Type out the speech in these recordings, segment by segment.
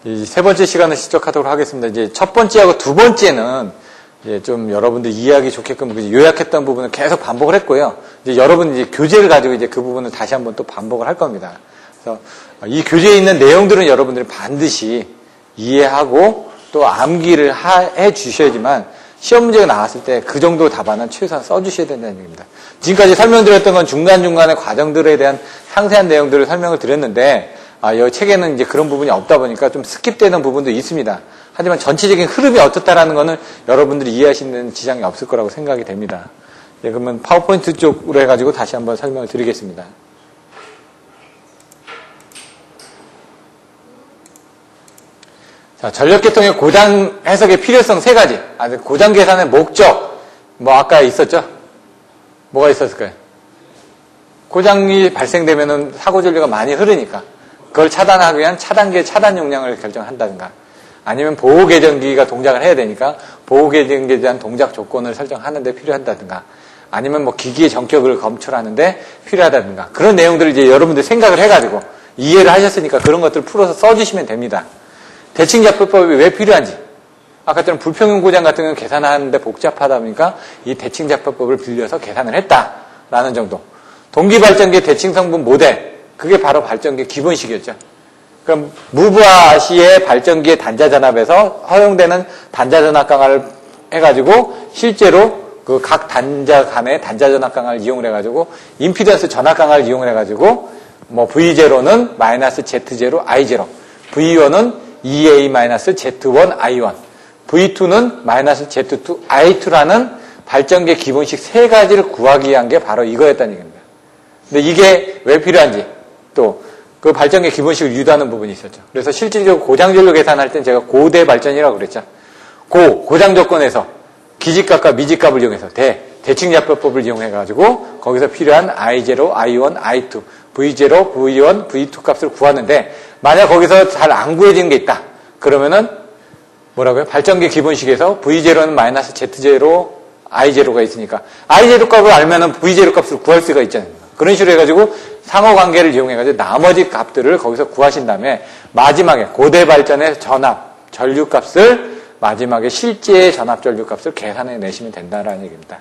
이 세 번째 시간을 시작하도록 하겠습니다. 이제 첫 번째하고 두 번째는 이제 좀 여러분들 이해하기 좋게끔 요약했던 부분을 계속 반복을 했고요. 이제 여러분 이제 교재를 가지고 이제 그 부분을 다시 한번 또 반복을 할 겁니다. 그래서 이 교재에 있는 내용들은 여러분들이 반드시 이해하고 또 암기를 해 주셔야지만 시험 문제가 나왔을 때 그 정도 답안은 최소한 써주셔야 된다는 얘기입니다. 지금까지 설명드렸던 건 중간중간의 과정들에 대한 상세한 내용들을 설명을 드렸는데, 이 책에는 이제 그런 부분이 없다 보니까 좀 스킵되는 부분도 있습니다. 하지만 전체적인 흐름이 어떻다라는 거는 여러분들이 이해하시는 지장이 없을 거라고 생각이 됩니다. 네, 그러면 파워포인트 쪽으로 해가지고 다시 한번 설명을 드리겠습니다. 자, 전력계통의 고장 해석의 필요성 세 가지. 고장 계산의 목적. 아까 있었죠? 뭐가 있었을까요? 고장이 발생되면은 사고 전류가 많이 흐르니까 그걸 차단하기 위한 차단계 차단 용량을 결정한다든가, 아니면 보호개정기가 동작을 해야 되니까 보호개정기에 대한 동작 조건을 설정하는데 필요하다든가, 아니면 기기의 전격을 검출하는데 필요하다든가, 그런 내용들을 이제 여러분들 생각을 해가지고 이해를 하셨으니까 그런 것들을 풀어서 써주시면 됩니다. 대칭자표법이 왜 필요한지, 아까처럼 불평형 고장 같은 경우는 계산하는데 복잡하다 보니까 이 대칭자표법을 빌려서 계산을 했다라는 정도. 동기발전기 대칭성분 모델, 그게 바로 발전기 기본식이었죠. 그럼 무브아시의 발전기의 단자전압에서 허용되는 단자전압 강화를 해가지고 실제로 그 각 단자 간의 단자전압 강화를 이용을 해가지고 임피던스 전압 강화를 이용을 해가지고 V0는 -Z0 I0, V1은 EA-Z1 I1, V2는 -Z2 I2라는 발전기의 기본식 세 가지를 구하기 위한 게 바로 이거였다는 얘기입니다. 근데 이게 왜 필요한지, 또 그 발전기 기본식을 유도하는 부분이 있었죠. 그래서 실질적으로 고장전류 계산할 땐 제가 고대 발전이라고 그랬죠. 고장 조건에서 기지값과 미지값을 이용해서 대칭자표법을 이용해가지고 거기서 필요한 I0, I1, I2, V0, V1, V2 값을 구하는데, 만약 거기서 잘 안 구해지는 게 있다. 그러면은 뭐라고요? 발전기 기본식에서 V0는 -Z0, I0가 있으니까 I0 값을 알면은 V0 값을 구할 수가 있잖아요. 그런 식으로 해가지고 상호관계를 이용해가지고 나머지 값들을 거기서 구하신 다음에 마지막에 고대 발전의 전압, 전류값을 마지막에 실제 전압 전류값을 계산해 내시면 된다라는 얘기입니다.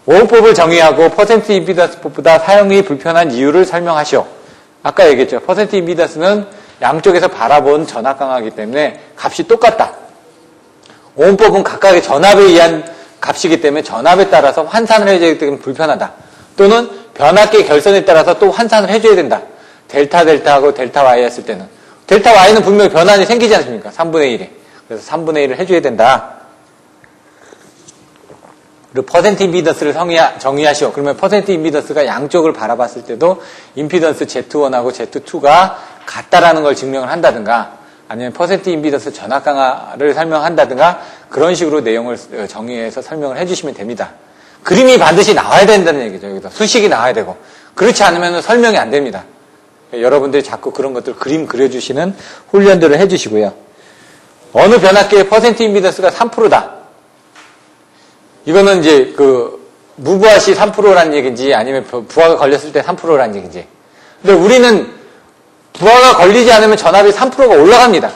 오음법을 정의하고 퍼센트 임피던스법보다 사용이 불편한 이유를 설명하시오. 아까 얘기했죠. 퍼센트 임피던스는 양쪽에서 바라본 전압 강화이기 때문에 값이 똑같다. 오음법은 각각의 전압에 의한 값이기 때문에 전압에 따라서 환산을 해야 되기 때문에 불편하다. 또는 변압계 결선에 따라서 또 환산을 해줘야 된다. 델타하고 델타 Y 했을 때는 델타 Y는 분명히 변환이 생기지 않습니까? 3분의 1에. 그래서 3분의 1을 해줘야 된다. 그리고 퍼센트 임피던스를 정의하시오. 그러면 퍼센트 임피던스가 양쪽을 바라봤을 때도 임피던스 Z1하고 Z2가 같다라는 걸 증명을 한다든가, 아니면 퍼센트 임피던스 전압 강화를 설명한다든가, 그런 식으로 내용을 정의해서 설명을 해주시면 됩니다. 그림이 반드시 나와야 된다는 얘기죠. 여기서 수식이 나와야 되고, 그렇지 않으면 설명이 안 됩니다. 여러분들이 자꾸 그런 것들 그림 그려주시는 훈련들을 해주시고요. 어느 변압계의 퍼센트 임피던스가 3%다. 이거는 이제 무부하시 3%라는 얘기인지, 아니면 부하가 걸렸을 때 3%라는 얘기인지. 근데 우리는 부하가 걸리지 않으면 전압이 3%가 올라갑니다.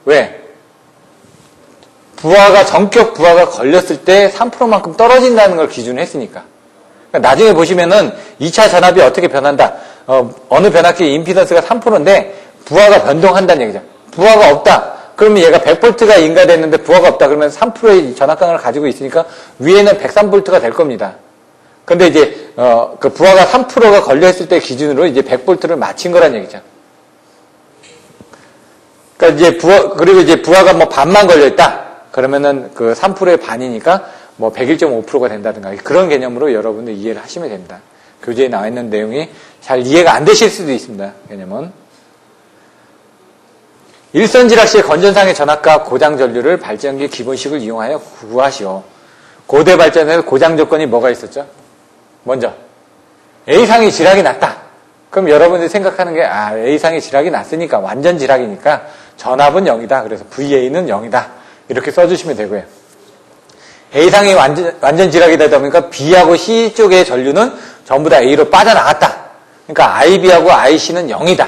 왜? 전격 부하가 걸렸을 때 3%만큼 떨어진다는 걸 기준으로 했으니까. 그러니까 나중에 보시면은 2차 전압이 어떻게 변한다. 어느 변압기의 임피던스가 3%인데 부하가 변동한다는 얘기죠. 부하가 없다. 그러면 얘가 100V가 인가됐는데 부하가 없다. 그러면 3%의 전압강을 가지고 있으니까 위에는 103V가 될 겁니다. 근데 이제, 그 부하가 3%가 걸려있을 때 기준으로 이제 100V를 맞춘 거란 얘기죠. 그러니까 이제 그리고 이제 부하가 반만 걸려있다. 그러면은 그 3%의 반이니까 101.5%가 된다든가, 그런 개념으로 여러분들 이해를 하시면 됩니다. 교재에 나와 있는 내용이 잘 이해가 안 되실 수도 있습니다. 개념은. 일선지락 시의 건전상의 전압과 고장 전류를 발전기 기본식을 이용하여 구하시오. 고대 발전에서 고장 조건이 뭐가 있었죠? 먼저 A상의 지락이 났다. 그럼 여러분들이 생각하는 게 A상의 지락이 났으니까 완전 지락이니까 전압은 0이다. 그래서 VA는 0이다. 이렇게 써주시면 되고요. A상이 완전 지락이다 보니까 B하고 C 쪽의 전류는 전부 다 A로 빠져나갔다. 그러니까 IB하고 IC는 0이다.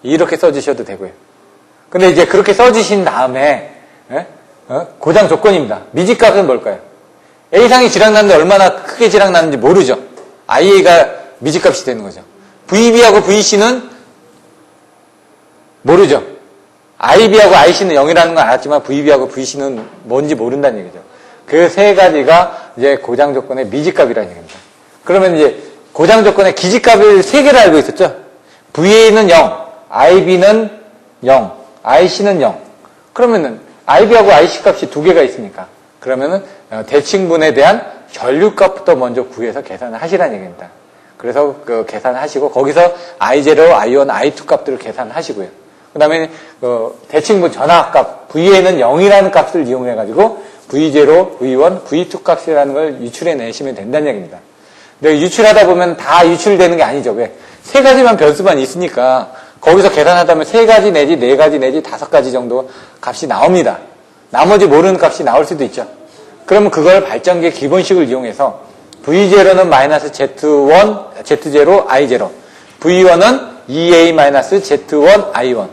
이렇게 써주셔도 되고요. 근데 이제 그렇게 써주신 다음에, 고장 조건입니다. 미지값은 뭘까요? A상이 질량나는데 얼마나 크게 질량나는지 모르죠. IA가 미지값이 되는 거죠. VB하고 VC는 모르죠. IB하고 IC는 0이라는 건 알았지만 VB하고 VC는 뭔지 모른다는 얘기죠. 그 세 가지가 이제 고장 조건의 미지값이라는 얘기입니다. 그러면 이제 고장 조건의 기지값을 세 개를 알고 있었죠. VA는 0, IB는 0, IC는 0. 그러면은 IB하고 IC 값이 두 개가 있으니까 그러면은 대칭분에 대한 전류값부터 먼저 구해서 계산을 하시라는 얘기입니다. 그래서 그 계산을 하시고 거기서 I0, I1, I2 값들을 계산하시고요. 그 다음에 대칭분 전압값 VA는 0이라는 값을 이용해가지고 V0, V1, V2 값이라는 걸 유출해내시면 된다는 얘기입니다. 근데 유출하다 보면 다 유출되는 게 아니죠. 왜? 세 가지만 변수만 있으니까 거기서 계산하다 보면 세 가지 내지 네 가지 내지 다섯 가지 정도 값이 나옵니다. 나머지 모르는 값이 나올 수도 있죠. 그러면 그걸 발전기의 기본식을 이용해서 V0는 마이너스 Z1, Z0, I0 V1은 EA-Z1, I1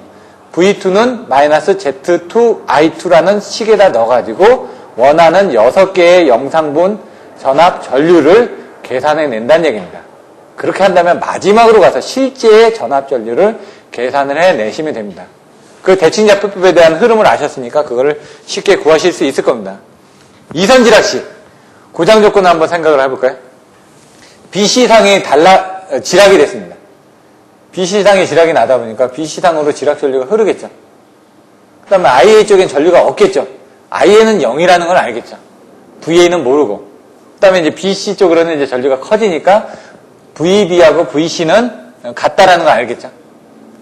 V2는 마이너스 Z2, I2라는 식에다 넣어가지고 원하는 6개의 영상분 전압 전류를 계산해낸다는 얘기입니다. 그렇게 한다면 마지막으로 가서 실제의 전압 전류를 계산을 해내시면 됩니다. 그 대칭자표법에 대한 흐름을 아셨으니까 그거를 쉽게 구하실 수 있을 겁니다. 이선지락시 고장 조건을 한번 생각을 해볼까요? BC상이 지락이 됐습니다. BC상에 지락이 나다 보니까 BC상으로 지락 전류가 흐르겠죠. 그 다음에 IA 쪽엔 전류가 없겠죠. IA는 0이라는 걸 알겠죠. VA는 모르고. 그 다음에 이제 BC 쪽으로는 이제 전류가 커지니까 VB하고 VC는 같다라는 걸 알겠죠.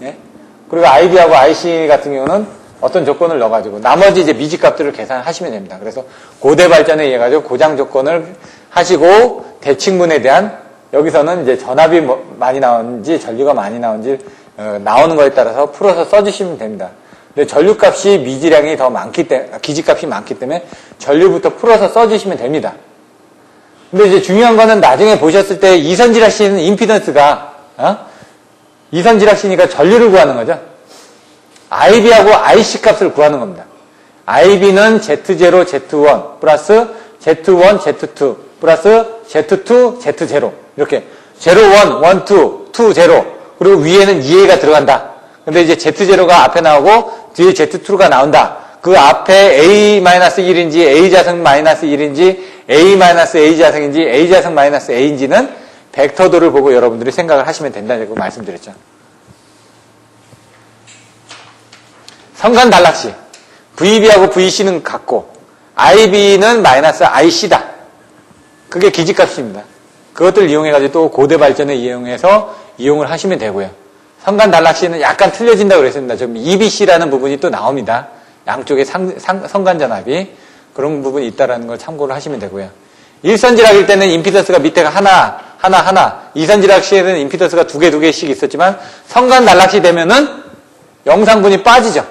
예? 그리고 IB하고 IC 같은 경우는 어떤 조건을 넣어가지고 나머지 이제 미지값들을 계산하시면 됩니다. 그래서 고대 발전에 의해 가지고 고장 조건을 하시고 대칭분에 대한 여기서는 이제 전압이 많이 나오는지 전류가 많이 나오는지 나오는 거에 따라서 풀어서 써주시면 됩니다. 근데 전류값이 미지량이 더 많기 때문에 기지값이 많기 때문에 전류부터 풀어서 써주시면 됩니다. 근데 이제 중요한 거는 나중에 보셨을 때 이선지락시는 임피던스가 이선지락시니까 전류를 구하는 거죠. IB하고 IC 값을 구하는 겁니다. IB는 Z0, Z1 플러스 Z1, Z2 플러스 Z2, Z0 이렇게 0, 1, 1, 2, 2, 0 그리고 위에는 EA가 들어간다. 근데 이제 Z0가 앞에 나오고 뒤에 Z2가 나온다. 그 앞에 A-1인지 A자승 -1인지 A-A자승인지 A자승 -A인지는 벡터도를 보고 여러분들이 생각을 하시면 된다고 말씀드렸죠. 성간 단락시 VB하고 VC는 같고 IB는 마이너스 IC다. 그게 기지값입니다. 그것들 이용해가지고 또 고대 발전을 이용해서 이용을 하시면 되고요. 성간 단락시는 약간 틀려진다고 그랬습니다. 좀 EBC라는 부분이 또 나옵니다. 양쪽에 성간 전압이 그런 부분이 있다는 걸 참고를 하시면 되고요. 일선지락일 때는 임피던스가 밑에가 하나. 이선지락시에는 임피던스가 두 개씩 있었지만 성간 단락시 되면은 영상분이 빠지죠.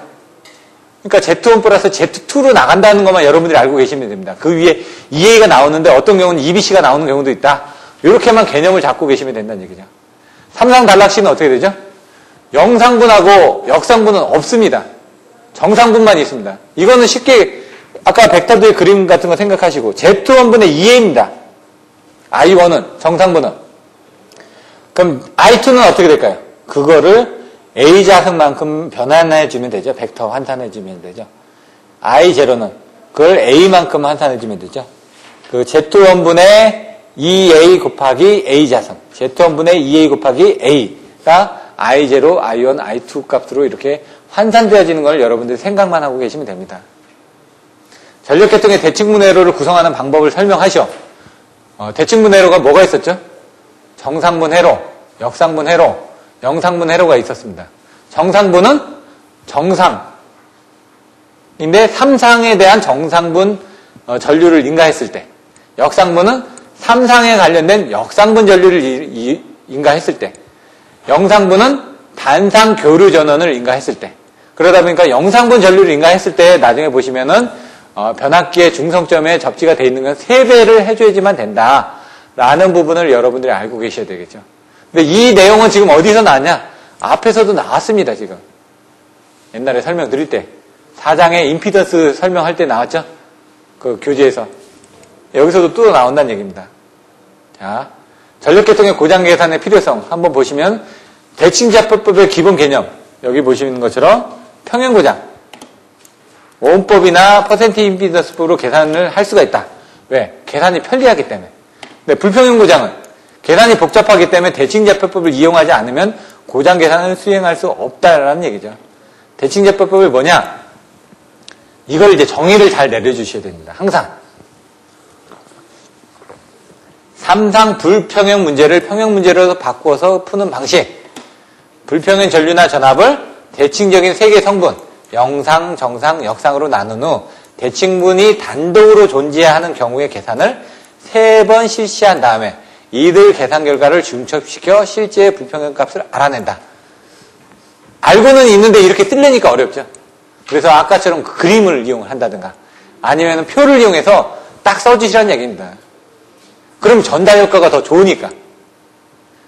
그러니까 Z1 플러스 Z2로 나간다는 것만 여러분들이 알고 계시면 됩니다. 그 위에 EA가 나오는데 어떤 경우는 EBC가 나오는 경우도 있다. 이렇게만 개념을 잡고 계시면 된다는 얘기죠. 삼상 단락시는 어떻게 되죠? 영상분하고 역상분은 없습니다. 정상분만 있습니다. 이거는 쉽게 아까 벡터도의 그림 같은 거 생각하시고 Z1분의 2A입니다. I1은 정상분은. 그럼 I2는 어떻게 될까요? 그거를 A자승만큼 변환해주면 되죠. 벡터 환산해주면 되죠. I0는 그걸 A만큼 환산해주면 되죠. 그 Z1분의 2A 곱하기 A자승 Z1분의 2A 곱하기 A가 I0, I1, I2 값으로 이렇게 환산되어지는 걸 여러분들이 생각만 하고 계시면 됩니다. 전력계통의 대칭분 회로를 구성하는 방법을 설명하셔. 대칭분 회로가 뭐가 있었죠? 정상분 회로, 역상분 회로, 영상분 회로가 있었습니다. 정상분은 정상인데 삼상에 대한 정상분 전류를 인가했을 때, 역상분은 삼상에 관련된 역상분 전류를 인가했을 때, 영상분은 단상 교류 전원을 인가했을 때. 그러다 보니까 영상분 전류를 인가했을 때 나중에 보시면은 변압기의 중성점에 접지가 돼 있는 건 3배를 해줘야지만 된다라는 부분을 여러분들이 알고 계셔야 되겠죠. 근데 이 내용은 지금 어디서 나왔냐? 앞에서도 나왔습니다, 지금. 옛날에 설명드릴 때. 4장에 임피던스 설명할 때 나왔죠? 그 교재에서. 여기서도 또 나온다는 얘기입니다. 자, 전력계통의 고장 계산의 필요성 한번 보시면 대칭자법의 기본 개념 여기 보시는 것처럼 평행고장 오음법이나 퍼센트 임피던스법으로 계산을 할 수가 있다. 왜? 계산이 편리하기 때문에. 근데 불평행고장은 계산이 복잡하기 때문에 대칭자법을 이용하지 않으면 고장 계산을 수행할 수 없다라는 얘기죠. 대칭자법이 뭐냐? 이걸 이제 정의를 잘 내려주셔야 됩니다. 항상. 삼상 불평형 문제를 평형 문제로 바꿔서 푸는 방식. 불평형 전류나 전압을 대칭적인 세 개 성분, 영상, 정상, 역상으로 나눈 후 대칭분이 단독으로 존재하는 경우의 계산을 3번 실시한 다음에 이들 계산 결과를 중첩시켜 실제 불평형 값을 알아낸다. 알고는 있는데 이렇게 쓰려니까 어렵죠. 그래서 아까처럼 그림을 이용한다든가 아니면 표를 이용해서 딱 써주시라는 얘기입니다. 그럼 전달 효과가 더 좋으니까.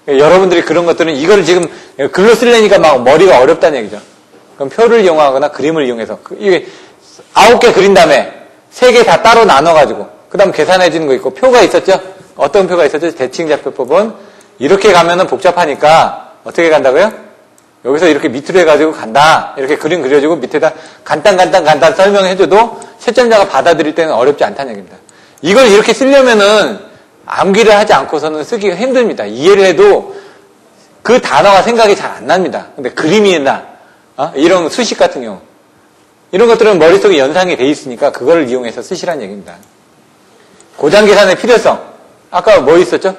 여러분들이 그런 것들은 이걸 지금 글로 쓰려니까 막 머리가 어렵다는 얘기죠. 그럼 표를 이용하거나 그림을 이용해서 이게 9개 그린 다음에 3개 다 따로 나눠가지고 그 다음 계산해 주는 거 있고 표가 있었죠? 어떤 표가 있었죠? 대칭자표법은 이렇게 가면은 복잡하니까 어떻게 간다고요? 여기서 이렇게 밑으로 해가지고 간다. 이렇게 그림 그려주고 밑에다 간단 설명해줘도 채점자가 받아들일 때는 어렵지 않다는 얘기입니다. 이걸 이렇게 쓰려면은 암기를 하지 않고서는 쓰기가 힘듭니다. 이해를 해도 그 단어가 생각이 잘 안 납니다. 근데 그림이나 이런 수식 같은 경우 이런 것들은 머릿속에 연상이 돼 있으니까 그걸 이용해서 쓰시라는 얘기입니다. 고장 계산의 필요성 아까 뭐 있었죠?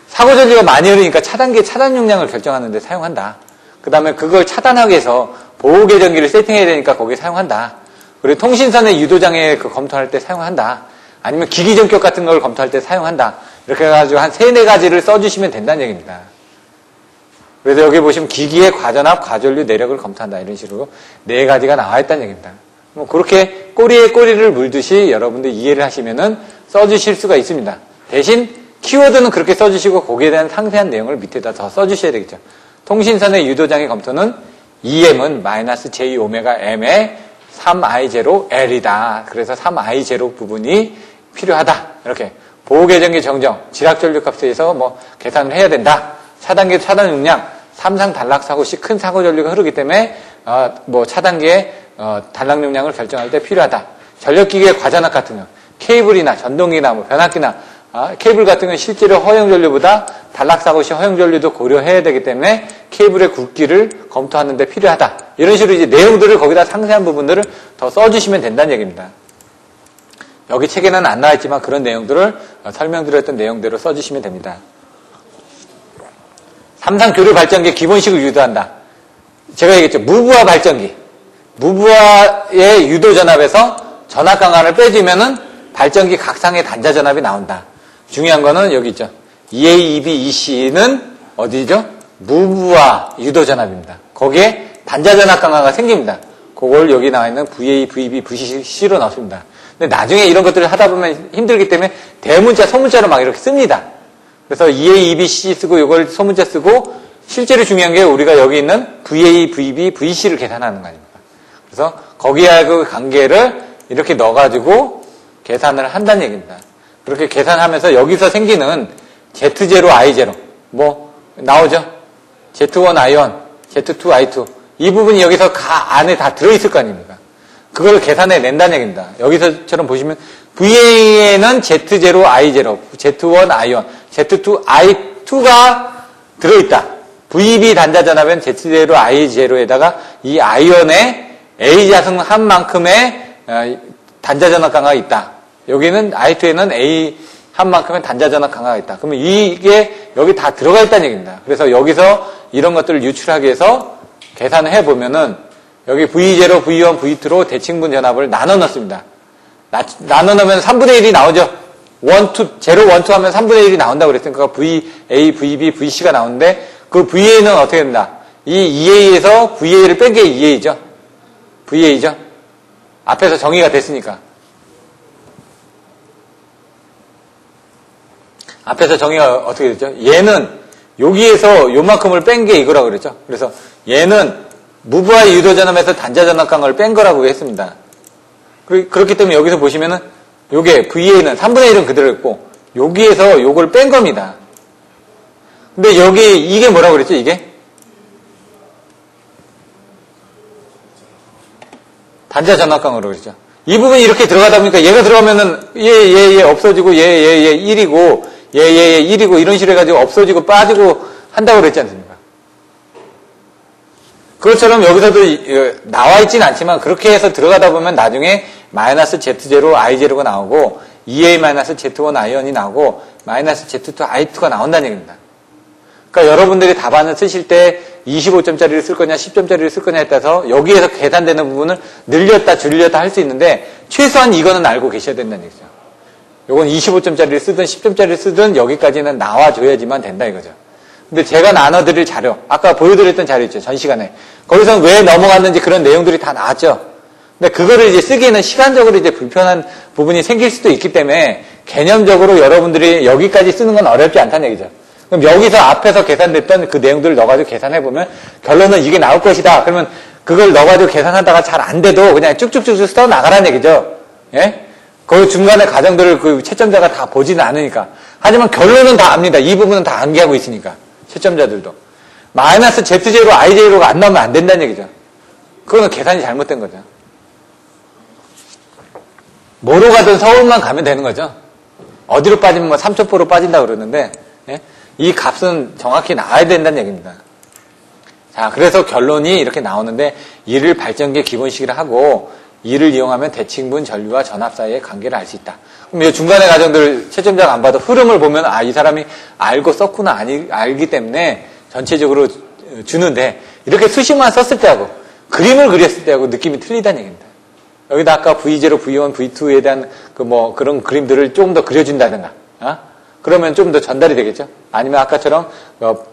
사고 전류가 많이 흐르니까 차단기 차단 용량을 결정하는 데 사용한다. 그 다음에 그걸 차단하기 위해서 보호계정기를 세팅해야 되니까 거기에 사용한다. 그리고 통신선의 유도장애 검토할 때 사용한다. 아니면 기기전격 같은 걸 검토할 때 사용한다. 이렇게 해가지고 한 3, 4가지를 써주시면 된다는 얘기입니다. 그래서 여기 보시면 기기의 과전압, 과전류, 내력을 검토한다. 이런 식으로 4가지가 나와 있다는 얘기입니다. 뭐 그렇게 꼬리에 꼬리를 물듯이 여러분들 이해를 하시면은 써주실 수가 있습니다. 대신 키워드는 그렇게 써주시고 거기에 대한 상세한 내용을 밑에다 더 써주셔야 되겠죠. 통신선의 유도장애 검토는 EM은 마이너스 J 오메가 M의 3I0L이다. 그래서 3I0 부분이 필요하다. 이렇게 보호계정기 정정, 지락전류값에서 뭐 계산을 해야 된다. 차단기 차단 용량, 삼상 단락 사고 시 큰 사고 전류가 흐르기 때문에 뭐 차단기의 단락 용량을 결정할 때 필요하다. 전력기기의 과전압 같은 경우, 케이블이나 전동기나 뭐 변압기나 케이블 같은 경우는 실제로 허용 전류보다 단락 사고 시 허용 전류도 고려해야 되기 때문에 케이블의 굵기를 검토하는 데 필요하다. 이런 식으로 이제 내용들을 거기다 상세한 부분들을 더 써주시면 된다는 얘기입니다. 여기 책에는 안 나와 있지만 그런 내용들을 설명드렸던 내용대로 써주시면 됩니다. 삼상 교류 발전기 기본식을 유도한다. 제가 얘기했죠. 무부하 발전기. 무부하의 유도 전압에서 전압 강한을 빼주면은 발전기 각상의 단자 전압이 나온다. 중요한 거는 여기 있죠. EA, EB, EC는 어디죠? 무부하 유도 전압입니다. 거기에 단자 전압 강화가 생깁니다. 그걸 여기 나와 있는 VA, VB, VC로 넣습니다. 근데 나중에 이런 것들을 하다 보면 힘들기 때문에 대문자, 소문자로 막 이렇게 씁니다. 그래서 EA, EB, C 쓰고 이걸 소문자 쓰고 실제로 중요한 게 우리가 여기 있는 VA, VB, VC를 계산하는 거 아닙니까? 그래서 거기에 그 관계를 이렇게 넣어가지고 계산을 한다는 얘기입니다. 그렇게 계산하면서 여기서 생기는 Z0, I0 뭐 나오죠? Z1, I1, Z2, I2 이 부분이 여기서 안에 다 들어있을 거 아닙니까? 그걸 계산해 낸다는 얘기입니다. 여기서처럼 보시면 VA에는 Z0, I0, Z1, I1, Z2, I2가 들어있다. VB 단자 전압엔 Z0, I0에다가 이 I1에 A 자승 한 만큼의 단자 전압 강화가 있다. 여기는 I2에는 A 한 만큼의 단자 전압 강화가 있다. 그러면 이게 여기 다 들어가 있다는 얘기입니다. 그래서 여기서 이런 것들을 유출하기 위해서 계산을 해보면은 여기 V0, V1, V2로 대칭분 전압을 나눠 넣습니다. 나눠 넣으면 3분의 1이 나오죠. 1, 2, 0, 1, 2 하면 3분의 1이 나온다고 그랬으니까 VA, VB, VC가 나오는데 그 VA는 어떻게 된다? 이 EA에서 VA를 뺀 게 EA죠. VA죠. 앞에서 정의가 됐으니까. 앞에서 정의가 어떻게 됐죠? 얘는 여기에서 요만큼을 뺀 게 이거라고 그랬죠. 그래서 얘는 무브와 유도전압에서 단자전압강을 뺀 거라고 했습니다. 그렇기 때문에 여기서 보시면은 요게 VA는 3분의 1은 그대로 있고 여기에서 요걸 뺀 겁니다. 근데 여기 이게 뭐라고 그랬죠? 이게 단자전압강으로 그랬죠. 이 부분이 이렇게 들어가다 보니까 얘가 들어가면은 얘 없어지고 얘 1이고 얘 1이고 이런 식으로 해가지고 없어지고 빠지고 한다고 그랬지 않습니까? 그것처럼 여기서도 나와 있진 않지만 그렇게 해서 들어가다 보면 나중에 마이너스 Z0 I0가 나오고 EA-Z1 I1이 나오고 마이너스 Z2 I2가 나온다는 얘기입니다. 그러니까 여러분들이 답안을 쓰실 때 25점짜리를 쓸 거냐 10점짜리를 쓸 거냐에 따라서 여기에서 계산되는 부분을 늘렸다 줄였다 할 수 있는데 최소한 이거는 알고 계셔야 된다는 얘기죠. 요건 25점짜리를 쓰든 10점짜리를 쓰든 여기까지는 나와줘야지만 된다 이거죠. 근데 제가 나눠드릴 자료, 아까 보여드렸던 자료 있죠, 전 시간에. 거기서 왜 넘어갔는지 그런 내용들이 다 나왔죠. 근데 그거를 이제 쓰기에는 시간적으로 이제 불편한 부분이 생길 수도 있기 때문에 개념적으로 여러분들이 여기까지 쓰는 건 어렵지 않다는 얘기죠. 그럼 여기서 앞에서 계산됐던 그 내용들을 넣어가지고 계산해보면 결론은 이게 나올 것이다. 그러면 그걸 넣어가지고 계산하다가 잘 안 돼도 그냥 쭉쭉쭉쭉 써 나가라는 얘기죠. 예? 그 중간에 과정들을 그 채점자가 다 보지는 않으니까. 하지만 결론은 다 압니다. 이 부분은 다 암기하고 있으니까. 채점자들도. 마이너스 Z0, I0가 안 나오면 안 된다는 얘기죠. 그거는 계산이 잘못된 거죠. 뭐로 가든 서울만 가면 되는 거죠. 어디로 빠지면 뭐 3초포로 빠진다고 그러는데, 예? 이 값은 정확히 나와야 된다는 얘기입니다. 자, 그래서 결론이 이렇게 나오는데, 이를 발전기의 기본식이라 하고, 이를 이용하면 대칭분 전류와 전압 사이의 관계를 알 수 있다. 그럼 이 중간의 과정들 채점자가 안 봐도 흐름을 보면, 아, 이 사람이 알고 썼구나, 알기 때문에 전체적으로 주는데, 이렇게 수식만 썼을 때하고, 그림을 그렸을 때하고 느낌이 틀리다는 얘기입니다. 여기다 아까 V0, V1, V2에 대한 그런 그림들을 조금 더 그려준다든가, 그러면 좀 더 전달이 되겠죠? 아니면 아까처럼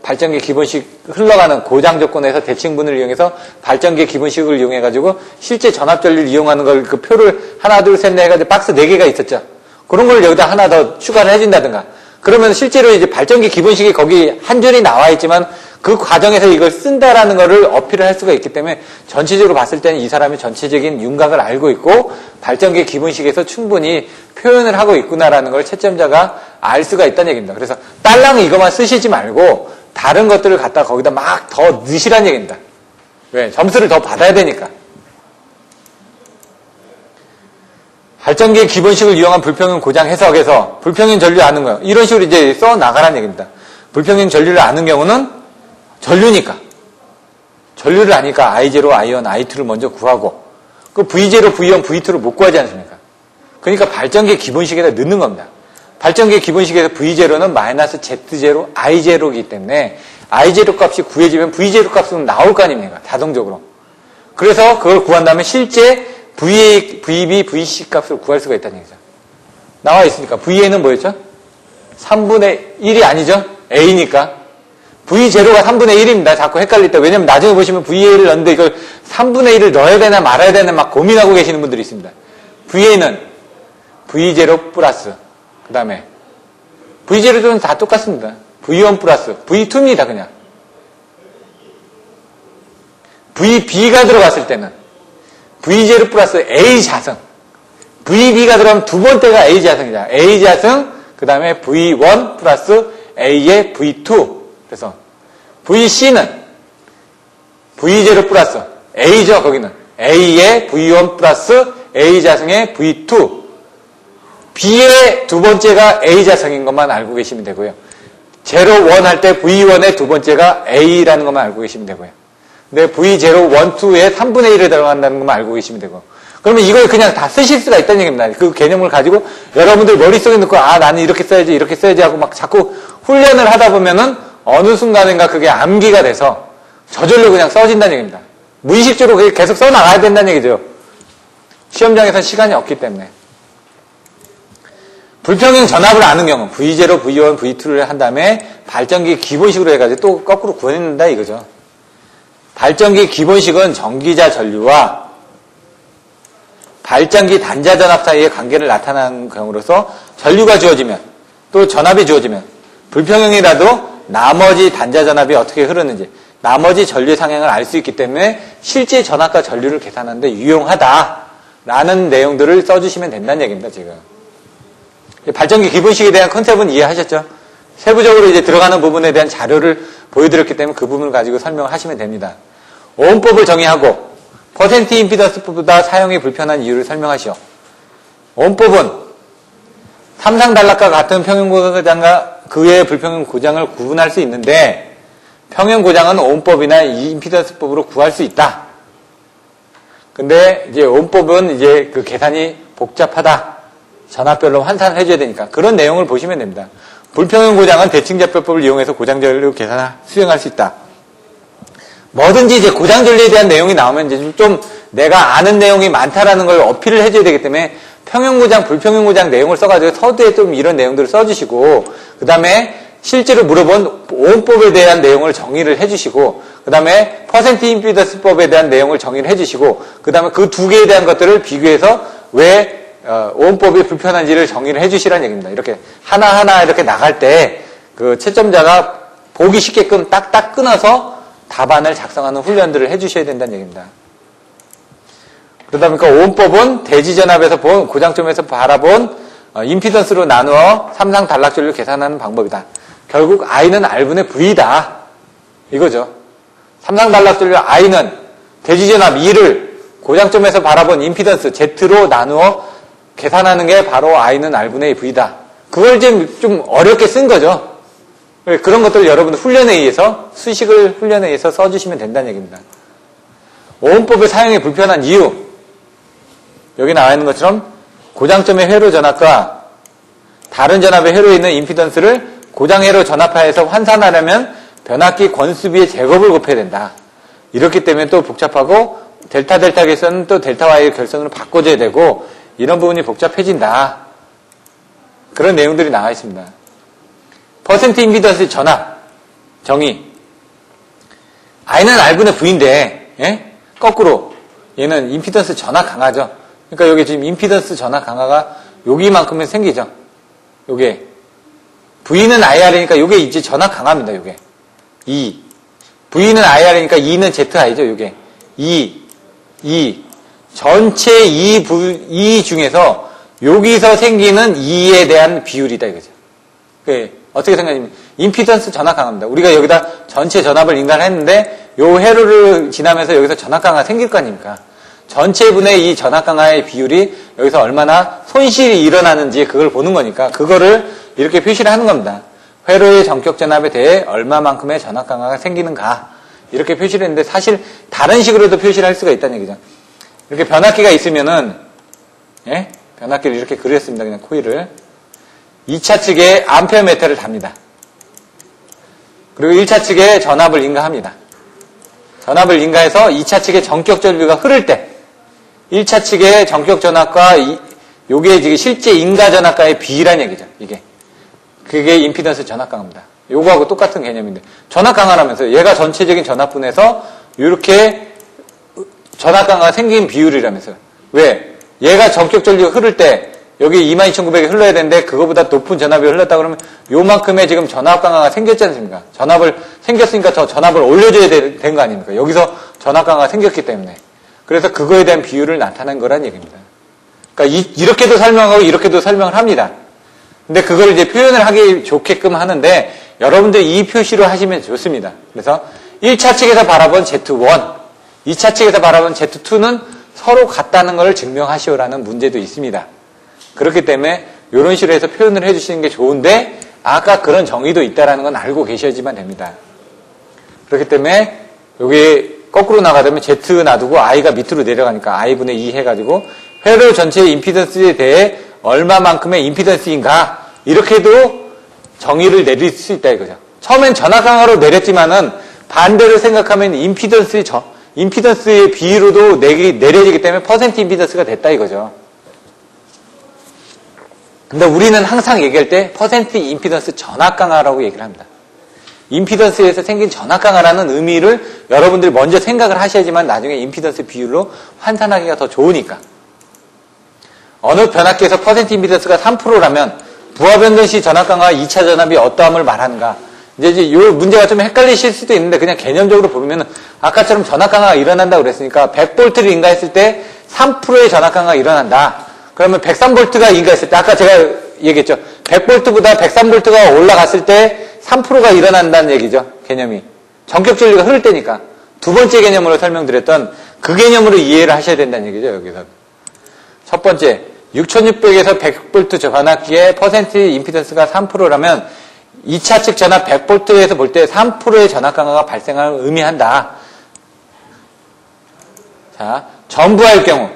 발전기 기본식 흘러가는 고장 조건에서 대칭분을 이용해서 발전기 기본식을 이용해가지고 실제 전압전류를 이용하는 걸 그 표를 하나, 둘, 셋, 넷 해가지고 박스 4개가 있었죠? 그런 걸 여기다 하나 더 추가를 해준다든가. 그러면 실제로 이제 발전기 기본식이 거기 한 줄이 나와 있지만 그 과정에서 이걸 쓴다라는 거를 어필을 할 수가 있기 때문에 전체적으로 봤을 때는 이 사람이 전체적인 윤곽을 알고 있고 발전기 기본식에서 충분히 표현을 하고 있구나라는 걸 채점자가 알 수가 있다는 얘기입니다. 그래서 딸랑 이것만 쓰시지 말고 다른 것들을 갖다 거기다 막 더 넣으시라는 얘기입니다. 왜? 점수를 더 받아야 되니까. 발전기의 기본식을 이용한 불평형 고장 해석에서 불평형 전류 아는 거예요. 이런 식으로 이제 써 나가라는 얘기입니다. 불평형 전류를 아는 경우는 전류니까. 전류를 아니까 I0, I1, I2를 먼저 구하고 그 V0, V1, V2를 못 구하지 않습니까? 그러니까 발전기의 기본식에다 넣는 겁니다. 발전기의 기본식에서 V0는 마이너스 Z0, I0이기 때문에 I0 값이 구해지면 V0 값은 나올 거 아닙니까? 자동적으로. 그래서 그걸 구한 다음에 실제 VA, VB, VC 값을 구할 수가 있다는 얘기죠. 나와 있으니까. VA는 뭐였죠? 3분의 1이 아니죠? A니까. V0가 3분의 1입니다. 자꾸 헷갈릴 때. 왜냐면 나중에 보시면 VA를 넣는데 이걸 3분의 1을 넣어야 되나 말아야 되나 막 고민하고 계시는 분들이 있습니다. VA는 V0 플러스, 그 다음에 V0는 다 똑같습니다. V1 플러스, V2입니다. 그냥. VB가 들어갔을 때는 V0 플러스 A 자승. VB가 들어가면 두 번째가 A 자승이잖아. A 자승, 그 다음에 V1 플러스 A의 V2. 그래서 VC는 V0 플러스 A죠. 거기는 A의 V1 플러스 A 자승의 V2. B의 두 번째가 A 자승인 것만 알고 계시면 되고요. 0, 1 할 때 V1의 두 번째가 A라는 것만 알고 계시면 되고요. 근데 V0, 1, 2에 3분의 1에 들어간다는 것만 알고 계시면 되고. 그러면 이걸 그냥 다 쓰실 수가 있다는 얘기입니다. 그 개념을 가지고 여러분들 머릿속에 넣고 아 나는 이렇게 써야지 하고 막 자꾸 훈련을 하다 보면은 어느 순간인가 그게 암기가 돼서 저절로 그냥 써진다는 얘기입니다. 무의식적으로 그게 계속 써나가야 된다는 얘기죠. 시험장에서 시간이 없기 때문에. 불평형 전압을 아는 경우 V0, V1, V2를 한 다음에 발전기 기본식으로 해가지고 또 거꾸로 구해낸다 이거죠. 발전기 기본식은 전기자 전류와 발전기 단자 전압 사이의 관계를 나타내는 경우로서 전류가 주어지면 또 전압이 주어지면 불평형이라도 나머지 단자 전압이 어떻게 흐르는지 나머지 전류의 상향을 알 수 있기 때문에 실제 전압과 전류를 계산하는데 유용하다라는 내용들을 써주시면 된다는 얘기입니다, 지금. 발전기 기본식에 대한 컨셉은 이해하셨죠? 세부적으로 이제 들어가는 부분에 대한 자료를 보여드렸기 때문에 그 부분을 가지고 설명을 하시면 됩니다. 오음법을 정의하고 퍼센트 임피던스보다 사용이 불편한 이유를 설명하시오. 오음법은 삼상 단락과 같은 평형 고장과 그 외의 불평형 고장을 구분할 수 있는데 평형 고장은 오음법이나 임피던스법으로 구할 수 있다. 근데 이제 오음법은 이제 그 계산이 복잡하다. 전압별로 환산을 해줘야 되니까 그런 내용을 보시면 됩니다. 불평형 고장은 대칭자표법을 이용해서 고장전류 계산을 수행할 수 있다. 뭐든지 이제 고장전류에 대한 내용이 나오면 이제 좀 내가 아는 내용이 많다라는 걸 어필을 해줘야 되기 때문에 평형고장, 불평형고장 내용을 써가지고 서두에 좀 이런 내용들을 써주시고 그 다음에 실제로 물어본 오음법에 대한 내용을 정의를 해주시고 그 다음에 퍼센트 임피던스법에 대한 내용을 정의를 해주시고 그 다음에 그 두 개에 대한 것들을 비교해서 왜 오음법이 불편한지를 정의를 해주시라는 얘기입니다. 이렇게 하나하나 이렇게 나갈 때 그 채점자가 보기 쉽게끔 딱딱 끊어서 답안을 작성하는 훈련들을 해주셔야 된다는 얘기입니다. 그러다 보니까 오음법은 대지전압에서 본 고장점에서 바라본 임피던스로 나누어 삼상 단락전류를 계산하는 방법이다. 결국 I는 R분의 V다. 이거죠. 삼상 단락전류 I는 대지전압 E를 고장점에서 바라본 임피던스 Z로 나누어 계산하는 게 바로 I는 R분의 V다. 그걸 좀 어렵게 쓴 거죠. 그런 것들을 여러분들 훈련에 의해서 수식을 훈련에 의해서 써주시면 된다는 얘기입니다. 오음법의 사용이 불편한 이유 여기 나와 있는 것처럼 고장점의 회로 전압과 다른 전압의 회로에 있는 임피던스를 고장회로 전압하여서 환산하려면 변압기 권수비의 제곱을 곱해야 된다. 이렇기 때문에 또 복잡하고 델타 결선은 또 델타 Y의 결선으로 바꿔줘야 되고 이런 부분이 복잡해진다. 그런 내용들이 나와 있습니다. 퍼센트 임피던스 전압 정의 I는 R분의 V인데 예? 거꾸로 얘는 임피던스 전압 강하죠. 그러니까 여기 지금 임피던스 전압 강화가 여기만큼은 생기죠. 요게 V는 IR이니까 요게 이제 전압 강합니다. 요게 E V는 IR이니까 E는 ZI죠. 요게 E 전체 E 중에서 여기서 생기는 E에 대한 비율이다 이거죠. 어떻게 생각하시면 임피던스 전압 강합니다. 우리가 여기다 전체 전압을 인간했는데 요 회로를 지나면서 여기서 전압 강화가 생길 거 아닙니까? 전체분의 이 전압 강화의 비율이 여기서 얼마나 손실이 일어나는지 그걸 보는 거니까 그거를 이렇게 표시를 하는 겁니다. 회로의 전격 전압에 대해 얼마만큼의 전압 강화가 생기는가 이렇게 표시를 했는데 사실 다른 식으로도 표시를 할 수가 있다는 얘기죠. 이렇게 변압기가 있으면은 예? 변압기를 이렇게 그렸습니다. 그냥 코일을 2차 측에 암페어미터를 답니다. 그리고 1차 측에 전압을 인가합니다. 전압을 인가해서 2차 측에 전격 전류가 흐를 때 1차 측의 전격 전압과 요게 지금 실제 인가 전압과의 비라는 얘기죠. 그게 임피던스 전압 강화입니다. 요거하고 똑같은 개념인데 전압 강화라면서 얘가 전체적인 전압분에서 이렇게 전압 강화가 생긴 비율이라면서요. 왜? 얘가 전격 전류가 흐를 때 여기 22,900이 흘러야 되는데 그거보다 높은 전압이 흘렀다 그러면 요만큼의 지금 전압 강화가 생겼지 않습니까? 전압을 생겼으니까 더 전압을 올려줘야 되는 거 아닙니까? 여기서 전압 강화가 생겼기 때문에. 그래서 그거에 대한 비율을 나타낸 거란 얘기입니다. 그러니까 이렇게도 설명하고 이렇게도 설명을 합니다. 근데 그걸 이제 표현을 하기 좋게끔 하는데 여러분들 이 표시로 하시면 좋습니다. 그래서 1차 측에서 바라본 Z1, 2차 측에서 바라본 Z2는 서로 같다는 걸 증명하시오라는 문제도 있습니다. 그렇기 때문에 이런 식으로 해서 표현을 해주시는 게 좋은데 아까 그런 정의도 있다는 건 알고 계셔야지만 됩니다. 그렇기 때문에 여기 거꾸로 나가면 Z 놔두고 I가 밑으로 내려가니까 I분의 2 해가지고 회로 전체의 임피던스에 대해 얼마만큼의 임피던스인가 이렇게도 정의를 내릴 수 있다 이거죠. 처음엔 전압 강화로 내렸지만은 반대로 생각하면 임피던스의 비로도 내려지기 때문에 퍼센트 임피던스가 됐다 이거죠. 근데 우리는 항상 얘기할 때 퍼센트 임피던스 전압 강화라고 얘기를 합니다. 임피던스에서 생긴 전압 강화라는 의미를 여러분들이 먼저 생각을 하셔야지만 나중에 임피던스 비율로 환산하기가 더 좋으니까. 어느 변압기에서 퍼센트 임피던스가 3%라면 부하 변동 시 전압 강화와 2차 전압이 어떠함을 말하는가. 이제 요 문제가 좀 헷갈리실 수도 있는데 그냥 개념적으로 보면은 아까처럼 전압 강화가 일어난다고 그랬으니까 100V를 인가했을 때 3%의 전압 강화가 일어난다. 그러면 103V가 인가했을 때 아까 제가 얘기했죠. 100V보다 103V가 올라갔을 때 3%가 일어난다는 얘기죠. 개념이. 전격 전류가 흐를 때니까. 두 번째 개념으로 설명드렸던 그 개념으로 이해를 하셔야 된다는 얘기죠. 여기서. 첫 번째, 6600에서 100V 전압기의 퍼센트 임피던스가 3%라면 2차 측 전압 100V에서 볼 때 3%의 전압 강화가 발생을 의미한다. 자, 전부할 경우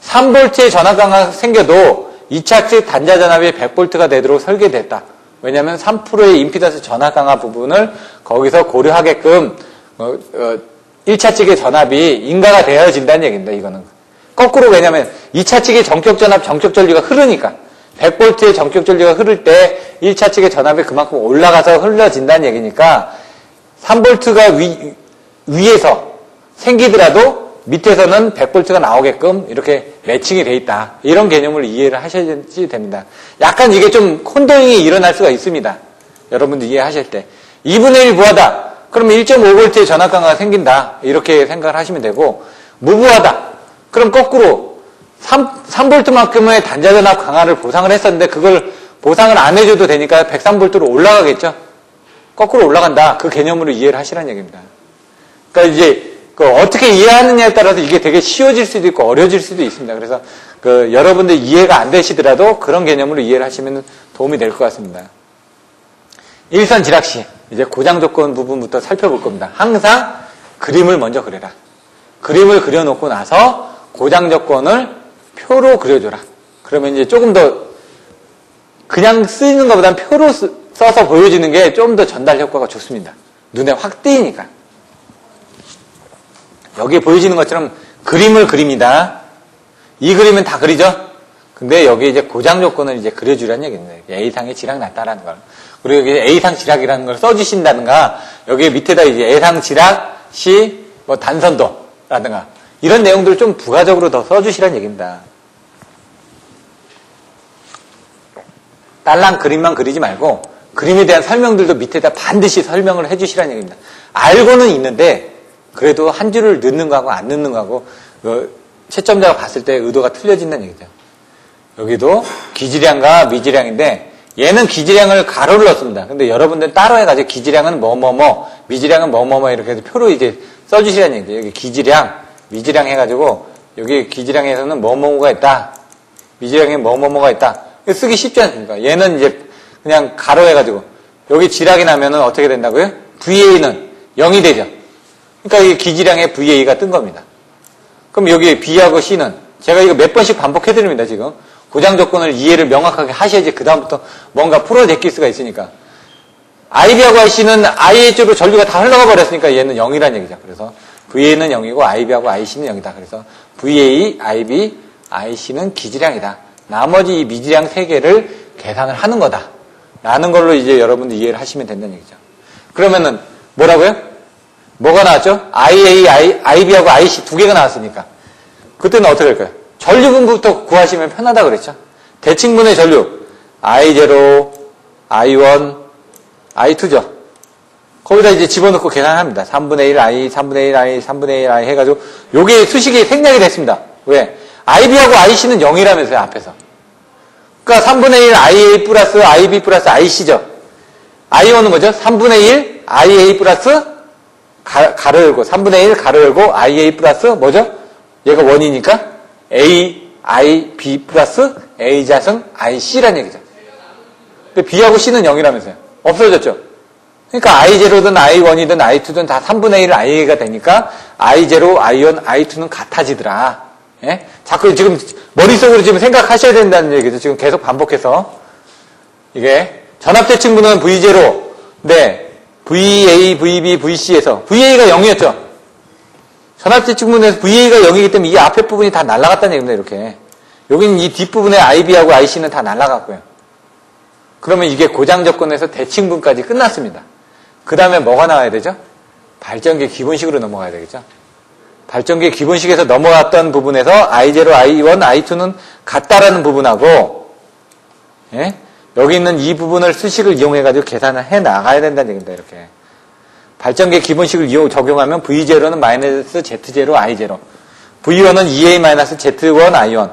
3V의 전압 강화가 생겨도 2차 측 단자 전압이 100V가 되도록 설계됐다. 왜냐하면 3%의 임피던스 전압 강화 부분을 거기서 고려하게끔 1차 측의 전압이 인가가 되어진다는 얘기입니다. 이거는. 거꾸로 왜냐하면 2차 측의 전격 전압, 전격 전류가 흐르니까 100V의 전격 전류가 흐를 때 1차 측의 전압이 그만큼 올라가서 흘러진다는 얘기니까 3V가 위에서 생기더라도 밑에서는 100V가 나오게끔 이렇게 매칭이 돼 있다. 이런 개념을 이해를 하셔야지 됩니다. 약간 이게 좀 혼동이 일어날 수가 있습니다. 여러분들 이해하실 때. 2분의 1 부하다. 그러면 1.5V의 전압 강화가 생긴다. 이렇게 생각을 하시면 되고, 무부하다. 그럼 거꾸로 3V만큼의 단자 전압 강화를 보상을 했었는데 그걸 보상을 안 해줘도 되니까 103V로 올라가겠죠? 거꾸로 올라간다. 그 개념으로 이해를 하시라는 얘기입니다. 그러니까 이제 어떻게 이해하느냐에 따라서 이게 되게 쉬워질 수도 있고 어려워질 수도 있습니다. 그래서 여러분들 이해가 안 되시더라도 그런 개념으로 이해를 하시면 도움이 될 것 같습니다. 일선 지락시 이제 고장 조건 부분부터 살펴볼 겁니다. 항상 그림을 먼저 그려라. 그림을 그려놓고 나서 고장 조건을 표로 그려줘라. 그러면 이제 조금 더 그냥 쓰는 것보다는 표로 써서 보여지는 게 좀 더 전달 효과가 좋습니다. 눈에 확 띄니까. 여기 보여지는 것처럼 그림을 그립니다. 이 그림은 다 그리죠? 근데 여기 이제 고장 조건을 이제 그려주라는 얘기입니다. A상의 지락 낮다라는 걸. 그리고 여기 A상 지락이라는 걸 써주신다든가, 여기 밑에다 이제 A상 지락, 시, 단선도라든가, 이런 내용들을 좀 부가적으로 더 써주시라는 얘기입니다. 딸랑 그림만 그리지 말고, 그림에 대한 설명들도 밑에다 반드시 설명을 해주시라는 얘기입니다. 알고는 있는데, 그래도 한 줄을 넣는 거하고 안 넣는 거하고 채점자가 봤을 때 의도가 틀려진다는 얘기죠. 여기도 기질량과 미질량인데 얘는 기질량을 가로를 넣습니다. 근데 여러분들은 따로 해가지고 기질량은 뭐뭐뭐, 미질량은 뭐뭐뭐 이렇게 해서 표로 이제 써주시라는 얘기죠. 여기 기질량, 미질량 해가지고 여기 기질량에서는 뭐뭐뭐가 있다. 미질량에 뭐뭐뭐가 있다. 쓰기 쉽지 않습니까? 얘는 이제 그냥 가로 해가지고 여기 지락이 나면은 어떻게 된다고요? VA는 0이 되죠. 그러니까 이 기질량에 VA가 뜬 겁니다. 그럼 여기 B하고 C는 제가 이거 몇 번씩 반복해드립니다, 지금. 고장 조건을 이해를 명확하게 하셔야지 그다음부터 뭔가 풀어제낄 수가 있으니까. IB하고 IC는 IA 쪽으로 전류가 다 흘러가 버렸으니까 얘는 0이라는 얘기죠. 그래서 VA는 0이고 IB하고 IC는 0이다. 그래서 VA, IB, IC는 기질량이다. 나머지 이 미질량 3개를 계산을 하는 거다. 라는 걸로 이제 여러분들 이해를 하시면 된다는 얘기죠. 그러면은 뭐라고요? 뭐가 나왔죠? IB하고 IC 2개가 나왔으니까. 그때는 어떻게 할까요? 전류분부터 구하시면 편하다 그랬죠? 대칭분의 전류. I0, I1, I2죠. 거기다 이제 집어넣고 계산합니다. 3분의 1 I, 3분의 1 I, 3분의 1 I 해가지고 요게 수식이 생략이 됐습니다. 왜? IB하고 IC는 0이라면서요, 앞에서. 그러니까 3분의 1 IA 플러스 IB 플러스 IC죠. I1은 뭐죠? 3분의 1 IA 플러스 가로 열고 3분의 1 가로 열고 IA 플러스 뭐죠? 얘가 1이니까 A, I, B 플러스 A 자승 IC라는 얘기죠. 근데 B하고 C는 0이라면서요. 없어졌죠? 그러니까 I0든 I1이든 I2든 다 3분의 1 IA가 되니까 I0, I1, I2는 같아지더라. 예? 자꾸 지금 머릿속으로 지금 생각하셔야 된다는 얘기죠. 지금 계속 반복해서. 이게 전압대칭분은 V0. 네. VA, VB, VC에서 VA가 0이었죠. 전압대칭분에서 VA가 0이기 때문에 이 앞에 부분이 다 날아갔다는 얘기입니다. 이렇게. 여기는 이 뒷부분에 IB하고 IC는 다 날아갔고요. 그러면 이게 고장 조건에서 대칭분까지 끝났습니다. 그 다음에 뭐가 나와야 되죠? 발전기 기본식으로 넘어가야 되겠죠. 발전기 기본식에서 넘어갔던 부분에서 I0, I1, I2는 같다라는 부분하고, 예? 여기 있는 이 부분을 수식을 이용해가지고 계산을 해 나가야 된다는 얘기입니다. 이렇게. 발전기의 기본식을 적용하면 V0는 마이너스 Z0 I0. V1은 EA 마이너스 Z1 I1.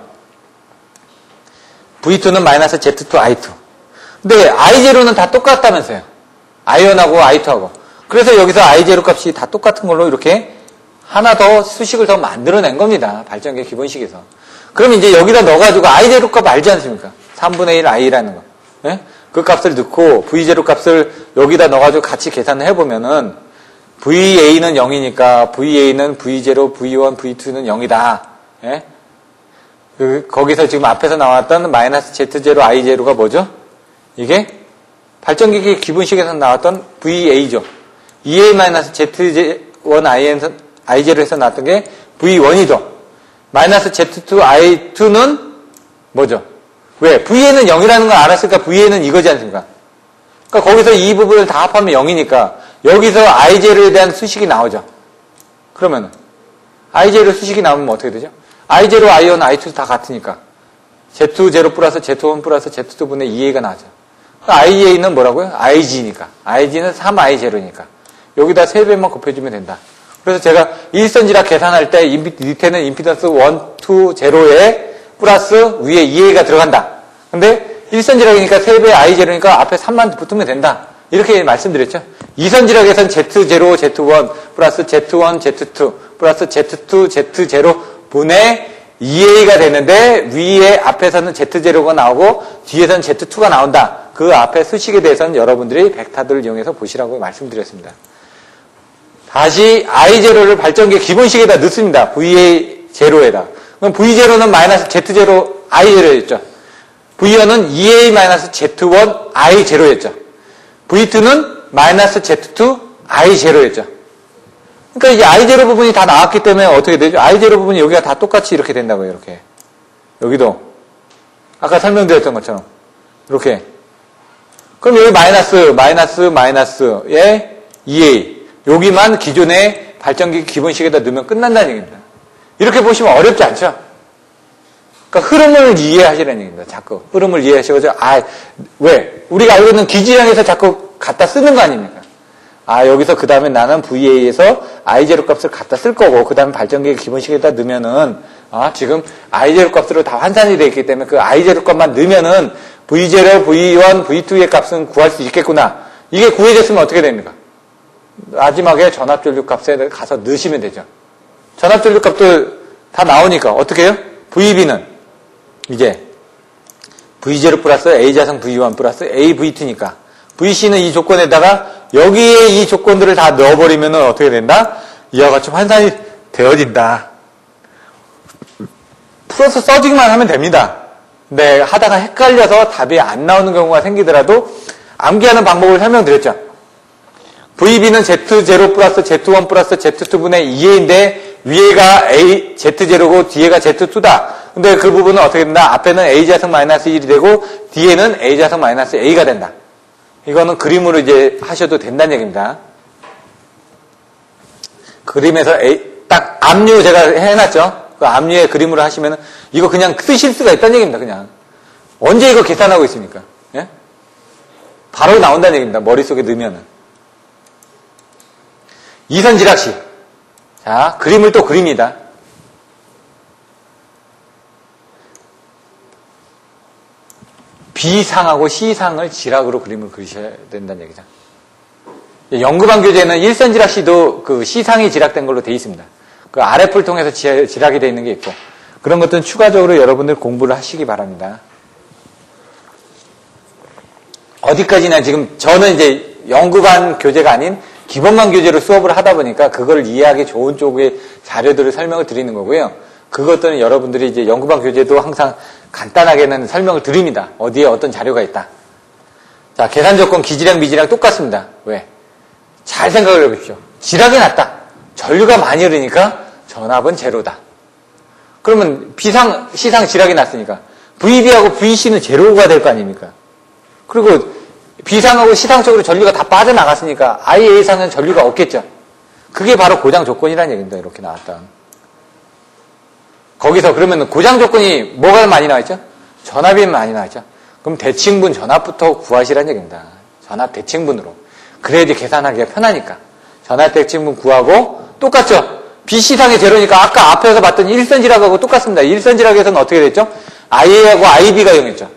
V2는 마이너스 Z2 I2. 근데 I0는 다 똑같다면서요. I1하고 I2하고. 그래서 여기서 I0 값이 다 똑같은 걸로 이렇게 하나 더 수식을 더 만들어낸 겁니다. 발전기의 기본식에서. 그럼 이제 여기다 넣어가지고 I0 값 알지 않습니까? 3분의 1 I라는 거. 네? 그 값을 넣고 V0 값을 여기다 넣어가지고 같이 계산을 해보면은 VA는 0이니까 VA는 V0, V1, V2는 0이다. 예? 거기서 지금 앞에서 나왔던 마이너스 Z0, I0가 뭐죠? 이게 발전기의 기본식에서 나왔던 VA죠. EA 마이너스 Z1, I0에서 나왔던 게 V1이죠. 마이너스 Z2, I2는 뭐죠? 왜? VA는 0이라는 걸 알았으니까 VA는 이거지 않습니까? 그러니까 거기서 이 부분을 다 합하면 0이니까 여기서 I0에 대한 수식이 나오죠. 그러면 I0 수식이 나오면 어떻게 되죠? I0, I1, I2 다 같으니까 Z0 플러스 Z1 플러스 Z2분의 2A가 나오죠. IA는 뭐라고요? IG니까. IG는 3I0니까. 여기다 3배만 곱해주면 된다. 그래서 제가 일선지락 계산할 때 밑에는 임피던스 1, 2, 0에 플러스 위에 2A가 들어간다. 근데 1선지락이니까 3배 I0니까 앞에 3만 붙으면 된다. 이렇게 말씀드렸죠. 2선지락에선 Z0, Z1 플러스 Z1, Z2 플러스 Z2, Z0 분의 2A가 되는데 위에 앞에서는 Z0가 나오고 뒤에서는 Z2가 나온다. 그 앞에 수식에 대해서는 여러분들이 벡터들을 이용해서 보시라고 말씀드렸습니다. 다시 I0를 발전기의 기본식에다 넣습니다. VA0에다. 그럼 V0는 마이너스 Z0 I0였죠. V1은 EA 마이너스 Z1 I0였죠. V2는 마이너스 Z2 I0였죠. 그러니까 이제 I0 부분이 다 나왔기 때문에 어떻게 되죠? I0 부분이 여기가 다 똑같이 이렇게 된다고요. 이렇게. 여기도. 아까 설명드렸던 것처럼. 이렇게. 그럼 여기 마이너스에 EA. 여기만 기존의 발전기 기본식에다 넣으면 끝난다는 얘기입니다. 이렇게 보시면 어렵지 않죠? 그러니까 흐름을 이해하시라는 얘기입니다. 자꾸. 흐름을 이해하셔가지고, 왜? 우리가 알고 있는 기지량에서 자꾸 갖다 쓰는 거 아닙니까? 여기서 그 다음에 나는 VA에서 I0 값을 갖다 쓸 거고, 그 다음에 발전기 기본식에다 넣으면은, 지금 I0 값으로 다 환산이 되어 있기 때문에 그 I0 값만 넣으면은 V0, V1, V2의 값은 구할 수 있겠구나. 이게 구해졌으면 어떻게 됩니까? 마지막에 전압전류 값에 가서 넣으시면 되죠. 전압전류 값도 다 나오니까 어떻게 해요? VB는 이제 V0 플러스 A자성 V1 플러스 AV2니까 VC는 이 조건에다가 여기에 이 조건들을 다 넣어버리면 어떻게 된다? 이와 같이 환산이 되어진다. 풀어서 써주기만 하면 됩니다. 근데 하다가 헷갈려서 답이 안 나오는 경우가 생기더라도 암기하는 방법을 설명드렸죠. VB는 Z0 플러스 Z1 플러스 Z2분의 2A인데 위에가 Z0고 뒤에가 Z2다. 근데 그 부분은 어떻게 된다? 앞에는 A자성 마이너스 1이 되고 뒤에는 A자성 마이너스 A가 된다. 이거는 그림으로 이제 하셔도 된다는 얘기입니다. 그림에서 딱 압류 제가 해놨죠? 그 압류의 그림으로 하시면 이거 그냥 쓰실 수가 있다는 얘기입니다. 그냥. 언제 이거 계산하고 있습니까? 예? 바로 나온다는 얘기입니다. 머릿속에 넣으면은. 이선지락식. 자, 그림을 또 그립니다. B상하고 C상을 지락으로 그림을 그리셔야 된다는 얘기죠. 연구반 교재는 일선지락시도 그 C상이 지락된 걸로 되어 있습니다. 그 RF를 통해서 지락이 되어 있는 게 있고 그런 것들은 추가적으로 여러분들 공부를 하시기 바랍니다. 어디까지나 지금 저는 이제 연구반 교재가 아닌 기본반 교재로 수업을 하다 보니까 그걸 이해하기 좋은 쪽의 자료들을 설명을 드리는 거고요. 그것들은 여러분들이 이제 연구반 교재도 항상 간단하게는 설명을 드립니다. 어디에 어떤 자료가 있다. 자, 계산 조건 기지량, 미지량 똑같습니다. 왜? 잘 생각을 해보십시오. 지락이 낮다. 전류가 많이 흐르니까 전압은 제로다. 그러면 B상, C상 지락이 낮으니까 VB하고 VC는 제로가 될 거 아닙니까? 그리고 B상하고 C상 쪽으로 전류가 다 빠져나갔으니까 IA상은 전류가 없겠죠. 그게 바로 고장 조건이라는 얘기입니다. 이렇게 나왔다. 거기서 그러면 고장 조건이 뭐가 많이 나와있죠? 전압이 많이 나와있죠. 그럼 대칭분 전압부터 구하시라는 얘기입니다. 전압 대칭분으로. 그래야지 계산하기가 편하니까. 전압 대칭분 구하고 똑같죠? BC상의 제로니까 아까 앞에서 봤던 일선지락하고 똑같습니다. 일선지락에서는 어떻게 됐죠? IA하고 IB가 0이었죠.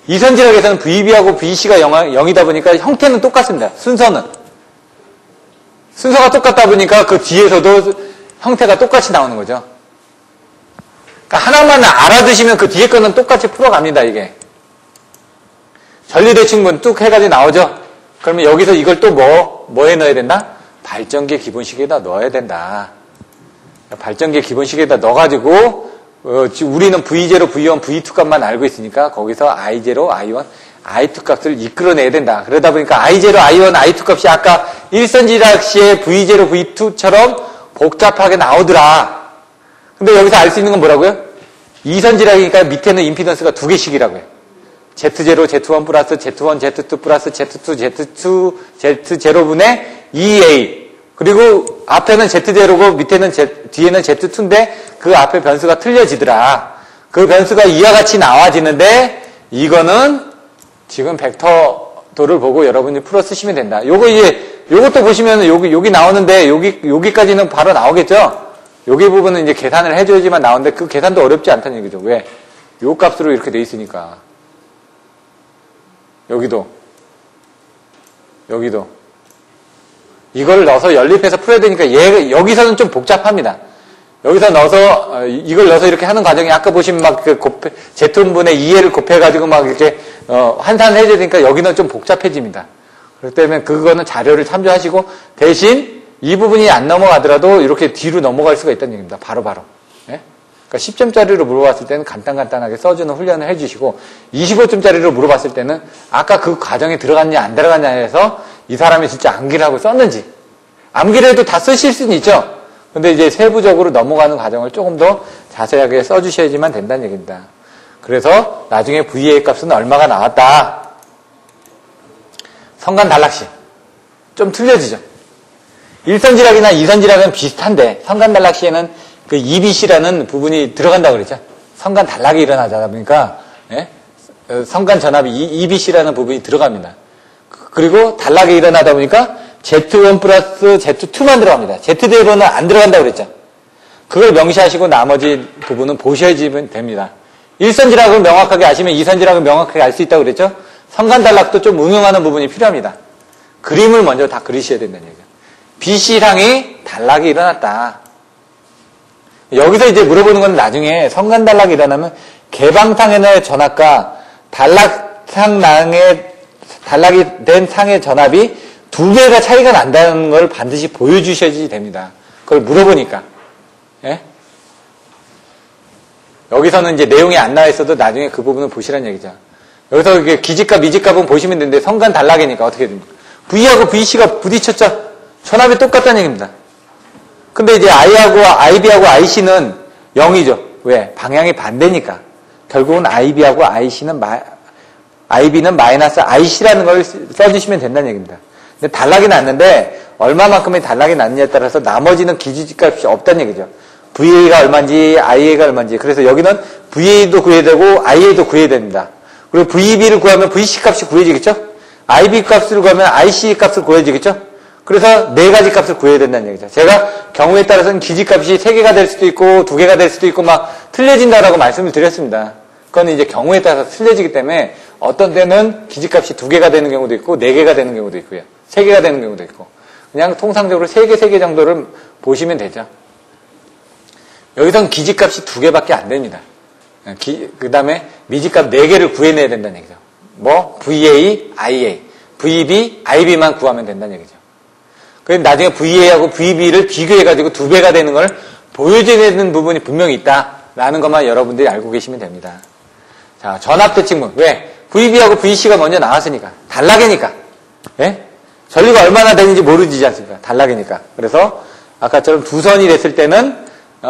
이선지락에서는 VB하고 VC가 0이다 보니까 형태는 똑같습니다. 순서가 똑같다 보니까 그 뒤에서도 형태가 똑같이 나오는 거죠. 그러니까 하나만 알아두시면 그 뒤에 거는 똑같이 풀어갑니다, 이게. 전류대칭분 뚝 해가지고 나오죠? 그러면 여기서 이걸 또 뭐에 넣어야 된다? 발전기 기본식에다 넣어야 된다. 발전기 기본식에다 넣어가지고, 우리는 V0, V1, V2 값만 알고 있으니까 거기서 I0, I1, I2 값을 이끌어내야 된다. 그러다 보니까 I0, I1, I2 값이 아까 1선지락 시에 V0, V2처럼 복잡하게 나오더라. 근데 여기서 알 수 있는 건 뭐라고요? 2선지락이니까 밑에는 임피던스가 두 개씩이라고요. Z0, Z1 플러스 Z1, Z2 플러스 Z2, Z2, Z0분의 2A. 그리고 앞에는 Z0고 밑에는 뒤에는 Z2인데 그 앞에 변수가 틀려지더라. 그 변수가 이와 같이 나와지는데 이거는 지금 벡터도를 보고 여러분이 풀어 쓰시면 된다. 요것도 보시면 여기 나오는데 여기까지는 바로 나오겠죠? 여기 부분은 이제 계산을 해줘야지만 나오는데 그 계산도 어렵지 않다는 얘기죠. 왜? 요 값으로 이렇게 돼 있으니까. 여기도. 이걸 넣어서 연립해서 풀어야 되니까 여기서는 좀 복잡합니다. 여기서 넣어서 이걸 넣어서 이렇게 하는 과정이 아까 보시면 막 그 Z분의 2A를 곱해가지고 막 이렇게 환산을 해줘야 되니까 여기는 좀 복잡해집니다. 그렇기 때문에 그거는 자료를 참조하시고 대신 이 부분이 안 넘어가더라도 이렇게 뒤로 넘어갈 수가 있다는 얘기입니다. 바로바로. 예? 그러니까 10점짜리로 물어봤을 때는 간단하게 써주는 훈련을 해주시고 25점짜리로 물어봤을 때는 아까 그 과정에 들어갔냐 안 들어갔냐 해서 이 사람이 진짜 암기를 하고 썼는지 암기를 해도 다 쓰실 수는 있죠. 근데 이제 세부적으로 넘어가는 과정을 조금 더 자세하게 써주셔야지만 된다는 얘기입니다. 그래서 나중에 VA 값은 얼마가 나왔다. 성간 단락시 좀 틀려지죠. 1선지락이나 2선지락은 비슷한데 성간 단락시에는 그 EBC라는 부분이 들어간다고 그랬죠. 성간 단락이 일어나다 보니까 성간 전압이 EBC라는 부분이 들어갑니다. 그리고 단락이 일어나다 보니까 Z1 플러스 Z2만 들어갑니다. Z0는 안 들어간다고 그랬죠. 그걸 명시하시고 나머지 부분은 보셔야지면 됩니다. 1선지락을 명확하게 아시면 2선지락을 명확하게 알 수 있다고 그랬죠. 성간 단락도 좀 응용하는 부분이 필요합니다. 그림을 먼저 다 그리셔야 된다는 얘기죠. BC상이 단락이 일어났다. 여기서 이제 물어보는 건 나중에 성간 단락이 일어나면 개방상의 전압과 단락이 된 상의 전압이 두 배가 차이가 난다는 걸 반드시 보여주셔야지 됩니다. 그걸 물어보니까. 예? 여기서는 이제 내용이 안 나와 있어도 나중에 그 부분을 보시라는 얘기죠. 여기서 이게 기지값, 미지값은 보시면 되는데 성간 단락이니까 어떻게 됩니까? V하고 VC가 부딪혔죠? 전압이 똑같다는 얘기입니다. 근데 이제 IB하고 IC는 0이죠. 왜? 방향이 반대니까. 결국은 IB하고 IB는 마이너스 IC라는 걸 써주시면 된다는 얘기입니다. 근데 단락이 났는데 얼마만큼의 단락이 났느냐에 따라서 나머지는 기지값이 없다는 얘기죠. VA가 얼마인지 IA가 얼마인지. 그래서 여기는 VA도 구해야 되고 IA도 구해야 됩니다. 그리고 VB를 구하면 VC 값이 구해지겠죠? IB 값을 구하면 IC 값을 구해지겠죠? 그래서 네 가지 값을 구해야 된다는 얘기죠. 제가 경우에 따라서는 기지값이 3개가 될 수도 있고 2개가 될 수도 있고 막 틀려진다라고 말씀을 드렸습니다. 그건 이제 경우에 따라서 틀려지기 때문에 어떤 때는 기지값이 2개가 되는 경우도 있고 4개가 되는 경우도 있고요. 3개가 되는 경우도 있고 그냥 통상적으로 3개 정도를 보시면 되죠. 여기서는 기지값이 2개밖에 안 됩니다. 그 다음에 미지값 4개를 구해내야 된다는 얘기죠. 뭐 VA, IA, VB, IB만 구하면 된다는 얘기죠. 그래서 나중에 VA하고 VB를 비교해가지고 2배가 되는 걸 보여줘야 되는 부분이 분명히 있다라는 것만 여러분들이 알고 계시면 됩니다. 자, 전압대칭분. 왜? VB하고 VC가 먼저 나왔으니까. 단락이니까. 예? 전류가 얼마나 되는지 모르지 않습니까? 단락이니까. 그래서 아까처럼 두 선이 됐을 때는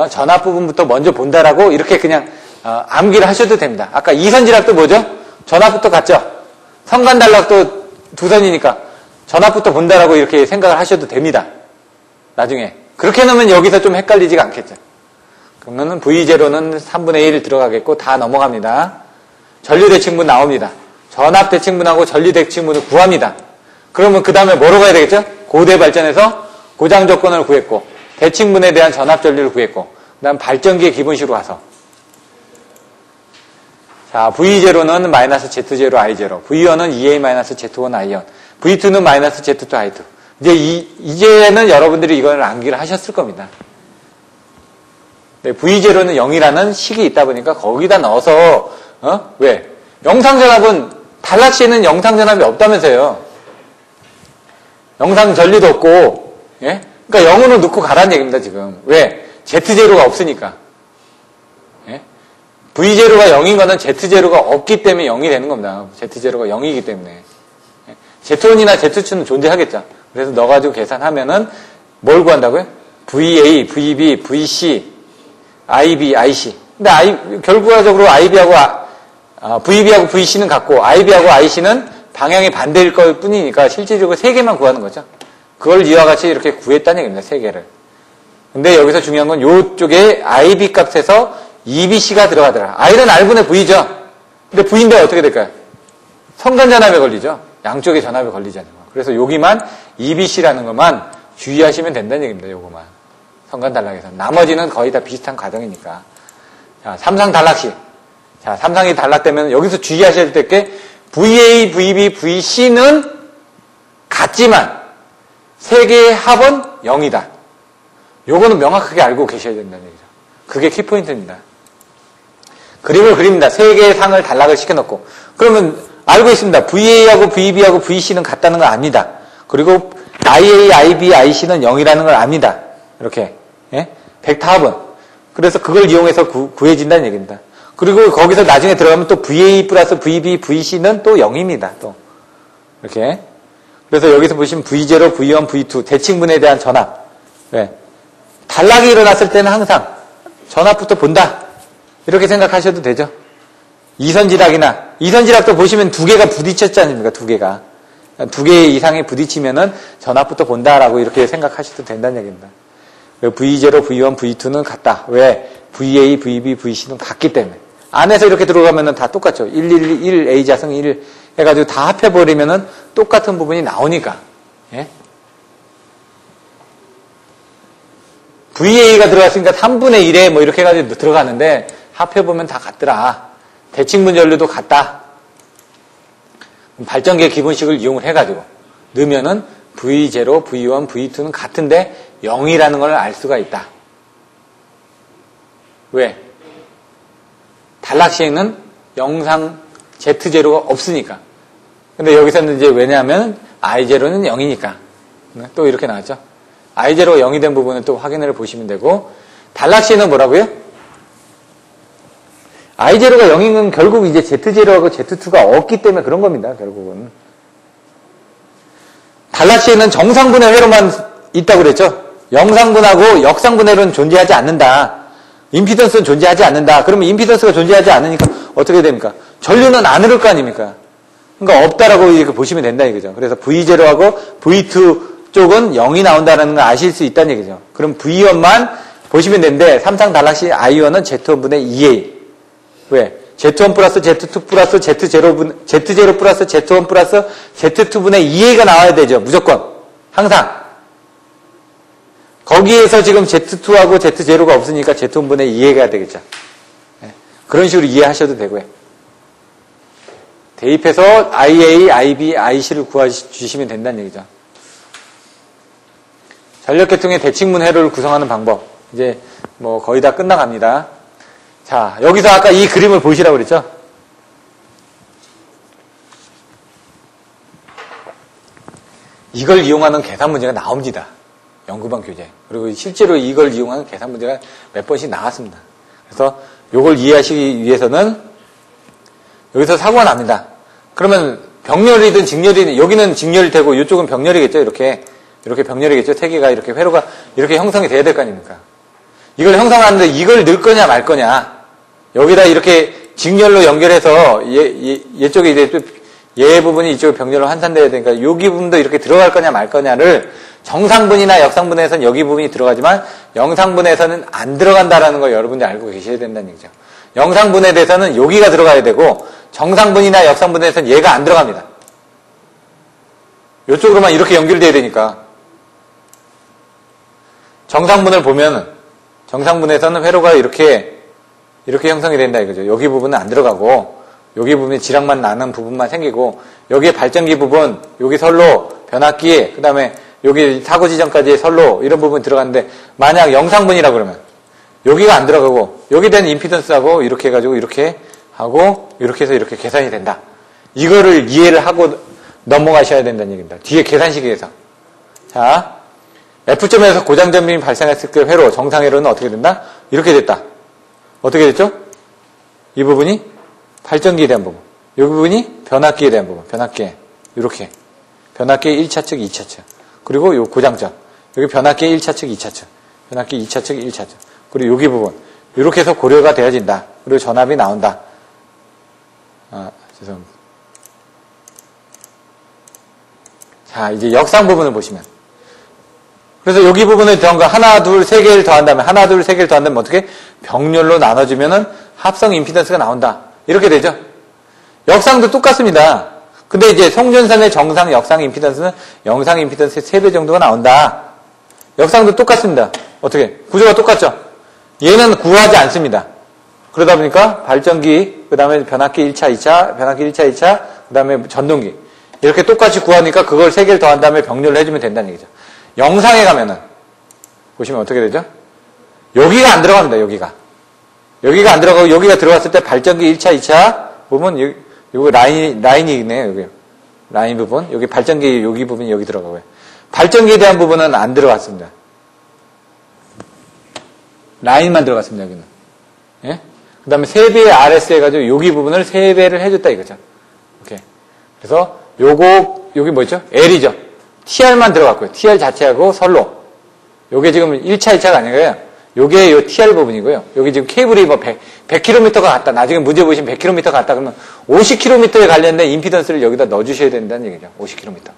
전압 부분부터 먼저 본다라고 이렇게 그냥 암기를 하셔도 됩니다. 아까 이선지락도 뭐죠? 전압부터 같죠? 성간 단락도 두 선이니까 전압부터 본다라고 이렇게 생각을 하셔도 됩니다. 나중에. 그렇게 놓으면 여기서 좀 헷갈리지가 않겠죠. 그러면은 V0는 3분의 1 들어가겠고 다 넘어갑니다. 전류대칭분 나옵니다. 전압 대칭분하고 전리 대칭분을 구합니다. 그러면 그 다음에 뭐로 가야 되겠죠? 고대 발전에서 고장 조건을 구했고, 대칭분에 대한 전압 전리를 구했고, 그 다음 발전기의 기본식으로 와서. 자, V0는 마이너스 Z0 I0, V1은 EA-Z1 I1, V2는 마이너스 Z2 I2. 이제는 여러분들이 이걸 암기를 하셨을 겁니다. 네, V0는 0이라는 식이 있다 보니까 거기다 넣어서, 왜? 영상전압은, 단락시에는 영상전압이 없다면서요. 영상 전리도 없고, 예? 그러니까 0으로 넣고 가라는 얘기입니다, 지금. 왜? Z0가 없으니까. 예? V0가 0인 거는 Z0가 없기 때문에 0이 되는 겁니다. Z0가 0이기 때문에. 예? Z1이나 Z2는 존재하겠죠. 그래서 넣어가지고 계산하면은 뭘 구한다고요? VA, VB, VC, IB, IC. 근데 결과적으로 IB하고, VB하고 VC는 같고, IB하고 IC는 방향이 반대일 걸 뿐이니까 실질적으로 3개만 구하는 거죠. 그걸 이와 같이 이렇게 구했다는 얘기입니다. 3개를. 근데 여기서 중요한 건 이쪽에 IB 값에서 EBC가 들어가더라. I는 R분의 V죠. 근데 V인데 어떻게 될까요? 성간전압에 걸리죠. 양쪽에 전압에 걸리잖아요. 그래서 여기만 EBC라는 것만 주의하시면 된다는 얘기입니다. 요거만. 성간단락에서. 나머지는 거의 다 비슷한 과정이니까. 자, 삼상 단락시. 자, 삼상이 단락되면 여기서 주의하셔야 될 게 VA, VB, VC는 같지만 세 개의 합은 0이다. 요거는 명확하게 알고 계셔야 된다는 얘기죠. 그게 키포인트입니다. 그림을 그립니다. 세 개의 상을 단락을 시켜놓고. 그러면 알고 있습니다. VA하고 VB하고 VC는 같다는 걸 압니다. 그리고 IA, IB, IC는 0이라는 걸 압니다. 이렇게. 예? 벡터 합은. 그래서 그걸 이용해서 구해진다는 얘기입니다. 그리고 거기서 나중에 들어가면 또 VA 플러스 VB, VC는 또 0입니다. 또. 이렇게. 그래서 여기서 보시면 V0, V1, V2, 대칭분에 대한 전압. 네. 단락이 일어났을 때는 항상 전압부터 본다. 이렇게 생각하셔도 되죠. 이선지락도 보시면 두 개가 부딪혔지 않습니까? 두 개가. 두 개 이상이 부딪히면은 전압부터 본다라고 이렇게 생각하셔도 된다는 얘기입니다. V0, V1, V2는 같다. 왜? VA, VB, VC는 같기 때문에. 안에서 이렇게 들어가면은 다 똑같죠. 1, A 자승 1 해가지고 다 합해버리면은 똑같은 부분이 나오니까. 예? VA가 들어갔으니까 3분의 1에 뭐 이렇게 해가지고 들어가는데 합해보면 다 같더라. 대칭분 전류도 같다. 발전기의 기본식을 이용을 해가지고 넣으면은 V0, V1, V2는 같은데 0이라는 걸 알 수가 있다. 왜? 단락시에는 영상 Z0가 없으니까. 근데 여기서는 이제 왜냐하면 I0는 0이니까. 또 이렇게 나왔죠. I0가 0이 된 부분은 또 확인을 보시면 되고, 단락시에는 뭐라고요? I0가 0인 건 결국 이제 Z0하고 Z2가 없기 때문에 그런 겁니다, 결국은. 단락시에는 정상분해 회로만 있다고 그랬죠? 영상분하고 역상분해로는 존재하지 않는다. 임피던스는 존재하지 않는다. 그러면 임피던스가 존재하지 않으니까 어떻게 됩니까? 전류는 안 흐를 거 아닙니까? 그러니까 없다라고 이렇게 보시면 된다 이거죠. 그래서 V0하고 V2 쪽은 0이 나온다는 걸 아실 수 있다는 얘기죠. 그럼 V1만 보시면 되는데 삼상 단락시 I1은 Z1분의 EA. 왜? Z1 플러스 Z2 플러스 Z0 플러스 Z1 플러스 Z2분의 EA가 나와야 되죠. 무조건. 항상. 거기에서 지금 Z2하고 Z0가 없으니까 Z1분의 EA가 되겠죠. 네. 그런 식으로 이해하셔도 되고요. 대입해서 IA, IB, IC를 구해주시면 된다는 얘기죠. 전력계통의 대칭분 회로를 구성하는 방법. 이제 뭐 거의 다 끝나갑니다. 자, 여기서 아까 이 그림을 보시라고 그랬죠? 이걸 이용하는 계산 문제가 나옵니다. 연구반 교재. 그리고 실제로 이걸 이용하는 계산 문제가 몇 번씩 나왔습니다. 그래서 이걸 이해하시기 위해서는 여기서 사고가 납니다. 그러면 병렬이든 직렬이든 여기는 직렬이 되고 이쪽은 병렬이겠죠. 이렇게 병렬이겠죠. 세 개가 이렇게 회로가 이렇게 형성이 돼야 될 거 아닙니까? 이걸 형성하는데 이걸 넣을 거냐 말 거냐. 여기다 이렇게 직렬로 연결해서 얘쪽에 이제 얘 부분이 이쪽에 병렬로 환산돼야 되니까 여기 부분도 이렇게 들어갈 거냐 말 거냐를 정상분이나 역상분에서는 여기 부분이 들어가지만 영상분에서는 안 들어간다라는 걸 여러분들이 알고 계셔야 된다는 얘기죠. 영상분에 대해서는 여기가 들어가야 되고 정상분이나 역상분해에서는 얘가 안 들어갑니다. 이쪽으로만 이렇게 연결돼야 되니까. 정상분을 보면 정상분에서는 회로가 이렇게 형성이 된다 이거죠. 여기 부분은 안 들어가고 여기 부분에 지랑만 나는 부분만 생기고 여기에 발전기 부분, 여기 선로, 변압기, 그 다음에 여기 사고 지점까지의 선로 이런 부분이 들어갔는데 만약 영상분이라 그러면 여기가 안 들어가고 여기에 대한 임피던스하고 이렇게 해가지고 이렇게 하고 이렇게 해서 이렇게 계산이 된다. 이거를 이해를 하고 넘어가셔야 된다는 얘기입니다. 뒤에 계산식에서. 자, F점에서 고장점이 발생했을 때 회로, 정상 회로는 어떻게 된다? 이렇게 됐다. 어떻게 됐죠? 이 부분이 발전기에 대한 부분. 이 부분이 변압기에 대한 부분. 변압기에. 이렇게. 변압기의 1차측, 2차측. 그리고 요 고장점. 여기 변압기의 1차측, 2차측. 변압기 2차측, 1차측. 그리고 여기 부분. 이렇게 해서 고려가 되어진다. 그리고 전압이 나온다. 죄송합니다. 자, 이제 역상 부분을 보시면. 그래서 여기 부분을 더한 거 하나, 둘, 세 개를 더한다면, 하나, 둘, 세 개를 더한다면 어떻게? 병렬로 나눠주면은 합성 임피던스가 나온다. 이렇게 되죠? 역상도 똑같습니다. 근데 이제 송전선의 정상 역상 임피던스는 영상 임피던스의 3배 정도가 나온다. 역상도 똑같습니다. 어떻게? 구조가 똑같죠? 얘는 구하지 않습니다. 그러다 보니까 발전기, 그 다음에 변압기 1차, 2차, 변압기 1차, 2차, 그 다음에 전동기. 이렇게 똑같이 구하니까 그걸 3개를 더한 다음에 병렬로 해주면 된다는 얘기죠. 영상에 가면은, 보시면 어떻게 되죠? 여기가 안 들어갑니다, 여기가. 여기가 안 들어가고, 여기가 들어갔을 때 발전기 1차, 2차 부분, 여기 라인이 있네요, 여기. 라인 부분. 여기 발전기, 여기 부분이 여기 들어가고요. 발전기에 대한 부분은 안 들어갔습니다. 라인만 들어갔습니다, 여기는. 예? 그 다음에 3배의 RS 해가지고 여기 부분을 3배를 해줬다 이거죠. 오케이. 그래서 여기 뭐였죠? L이죠. TR만 들어갔고요. TR 자체하고 선로. 요게 지금 1차, 2차가 아니고요. 요게 요 TR 부분이고요. 여기 지금 케이블이 뭐 100km가 갔다. 나중에 문제 보시면 100km가 갔다 그러면 50km에 관련된 임피던스를 여기다 넣어주셔야 된다는 얘기죠. 50km.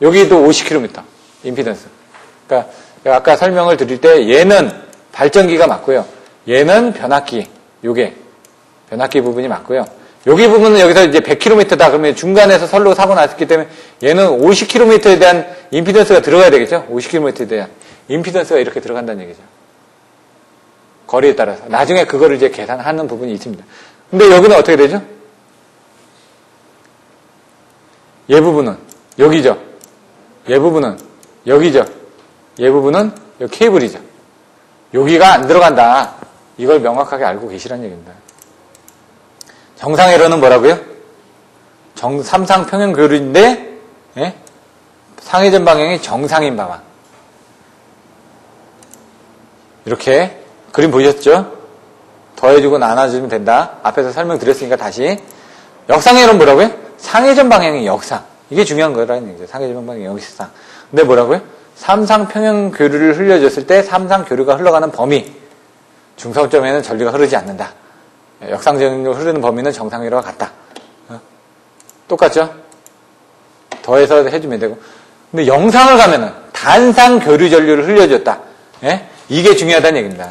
여기도 50km. 임피던스. 그러니까 아까 설명을 드릴 때 얘는 발전기가 맞고요. 얘는 변압기. 요게 변압기 부분이 맞고요. 여기 부분은 여기서 이제 100km다 그러면 중간에서 선로 사고 났기 때문에 얘는 50km에 대한 임피던스가 들어가야 되겠죠. 50km에 대한 임피던스가 이렇게 들어간다는 얘기죠. 거리에 따라서. 나중에 그거를 이제 계산하는 부분이 있습니다. 근데 여기는 어떻게 되죠? 얘 부분은 여기죠. 얘 부분은 여기죠. 얘 부분은 여기 케이블이죠. 여기가 안 들어간다. 이걸 명확하게 알고 계시라는 얘기입니다. 정상회로는 뭐라고요? 삼상평행 교류인데 예? 상회전 방향이 정상인 방향. 이렇게 그림 보셨죠? 더해주고 나눠주면 된다. 앞에서 설명드렸으니까 다시. 역상회로는 뭐라고요? 상회전 방향이 역상. 이게 중요한 거라는 얘기죠. 상회전 방향이 역상. 근데 뭐라고요? 삼상평행 교류를 흘려줬을 때 삼상 교류가 흘러가는 범위. 중성점에는 전류가 흐르지 않는다. 역상전류로 흐르는 범위는 정상회로와 같다. 똑같죠? 더해서 해주면 되고. 근데 영상을 가면은 단상 교류 전류를 흘려줬다. 예? 이게 중요하다는 얘기입니다.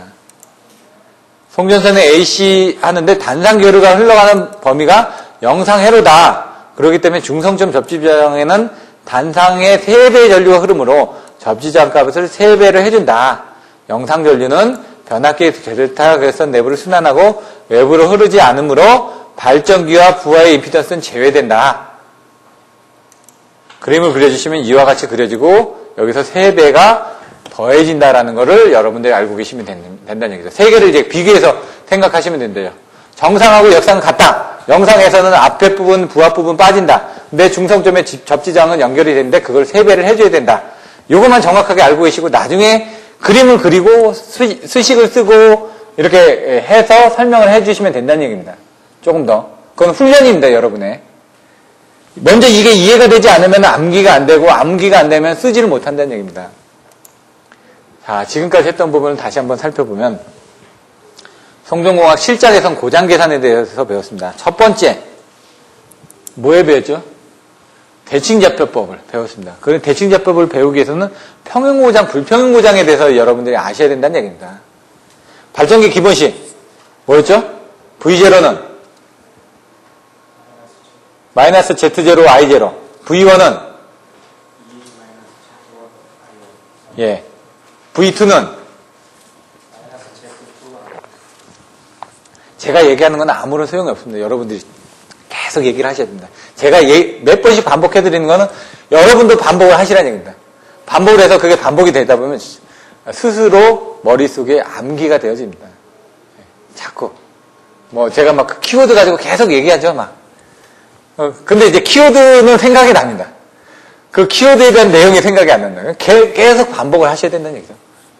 송전선에 AC 하는데 단상 교류가 흘러가는 범위가 영상회로다. 그렇기 때문에 중성점 접지장에는 단상의 3배 전류가 흐르므로 접지장 값을 3배를 해준다. 영상 전류는 변압기 델타 괴선 내부를 순환하고 외부로 흐르지 않으므로 발전기와 부하의 임피던스는 제외된다. 그림을 그려주시면 이와 같이 그려지고 여기서 3배가 더해진다라는 거를 여러분들이 알고 계시면 된다는 얘기죠. 3개를 이제 비교해서 생각하시면 된대요. 정상하고 역상은 같다. 영상에서는 앞에 부분, 부하 부분 빠진다. 근데 중성점의 접지장은 연결이 되는데 그걸 3배를 해줘야 된다. 요것만 정확하게 알고 계시고 나중에 그림을 그리고 수식을 쓰고 이렇게 해서 설명을 해주시면 된다는 얘기입니다. 조금 더. 그건 훈련입니다, 여러분의. 먼저 이게 이해가 되지 않으면 암기가 안 되고 암기가 안 되면 쓰지를 못한다는 얘기입니다. 자, 지금까지 했던 부분을 다시 한번 살펴보면 송전공학 실장에선 고장 계산에 대해서 배웠습니다. 첫 번째, 뭐에 배웠죠? 대칭좌표법을 배웠습니다. 그 대칭좌표법을 배우기 위해서는 평형고장, 불평형고장에 대해서 여러분들이 아셔야 된다는 얘기입니다. 발전기 기본식 뭐였죠? V0는 마이너스 Z0, Y0. V1은? 예. V2는? 제가 얘기하는 건 아무런 소용이 없습니다. 여러분들이 계속 얘기를 하셔야 됩니다. 제가 몇 번씩 반복해드리는 거는 여러분도 반복을 하시라는 얘기입니다. 반복을 해서 그게 반복이 되다 보면 스스로 머릿속에 암기가 되어집니다. 자꾸. 제가 막 그 키워드 가지고 계속 얘기하죠, 막. 근데 이제 키워드는 생각이 납니다. 그 키워드에 대한 내용이 생각이 안 난다. 계속 반복을 하셔야 된다는 얘기죠.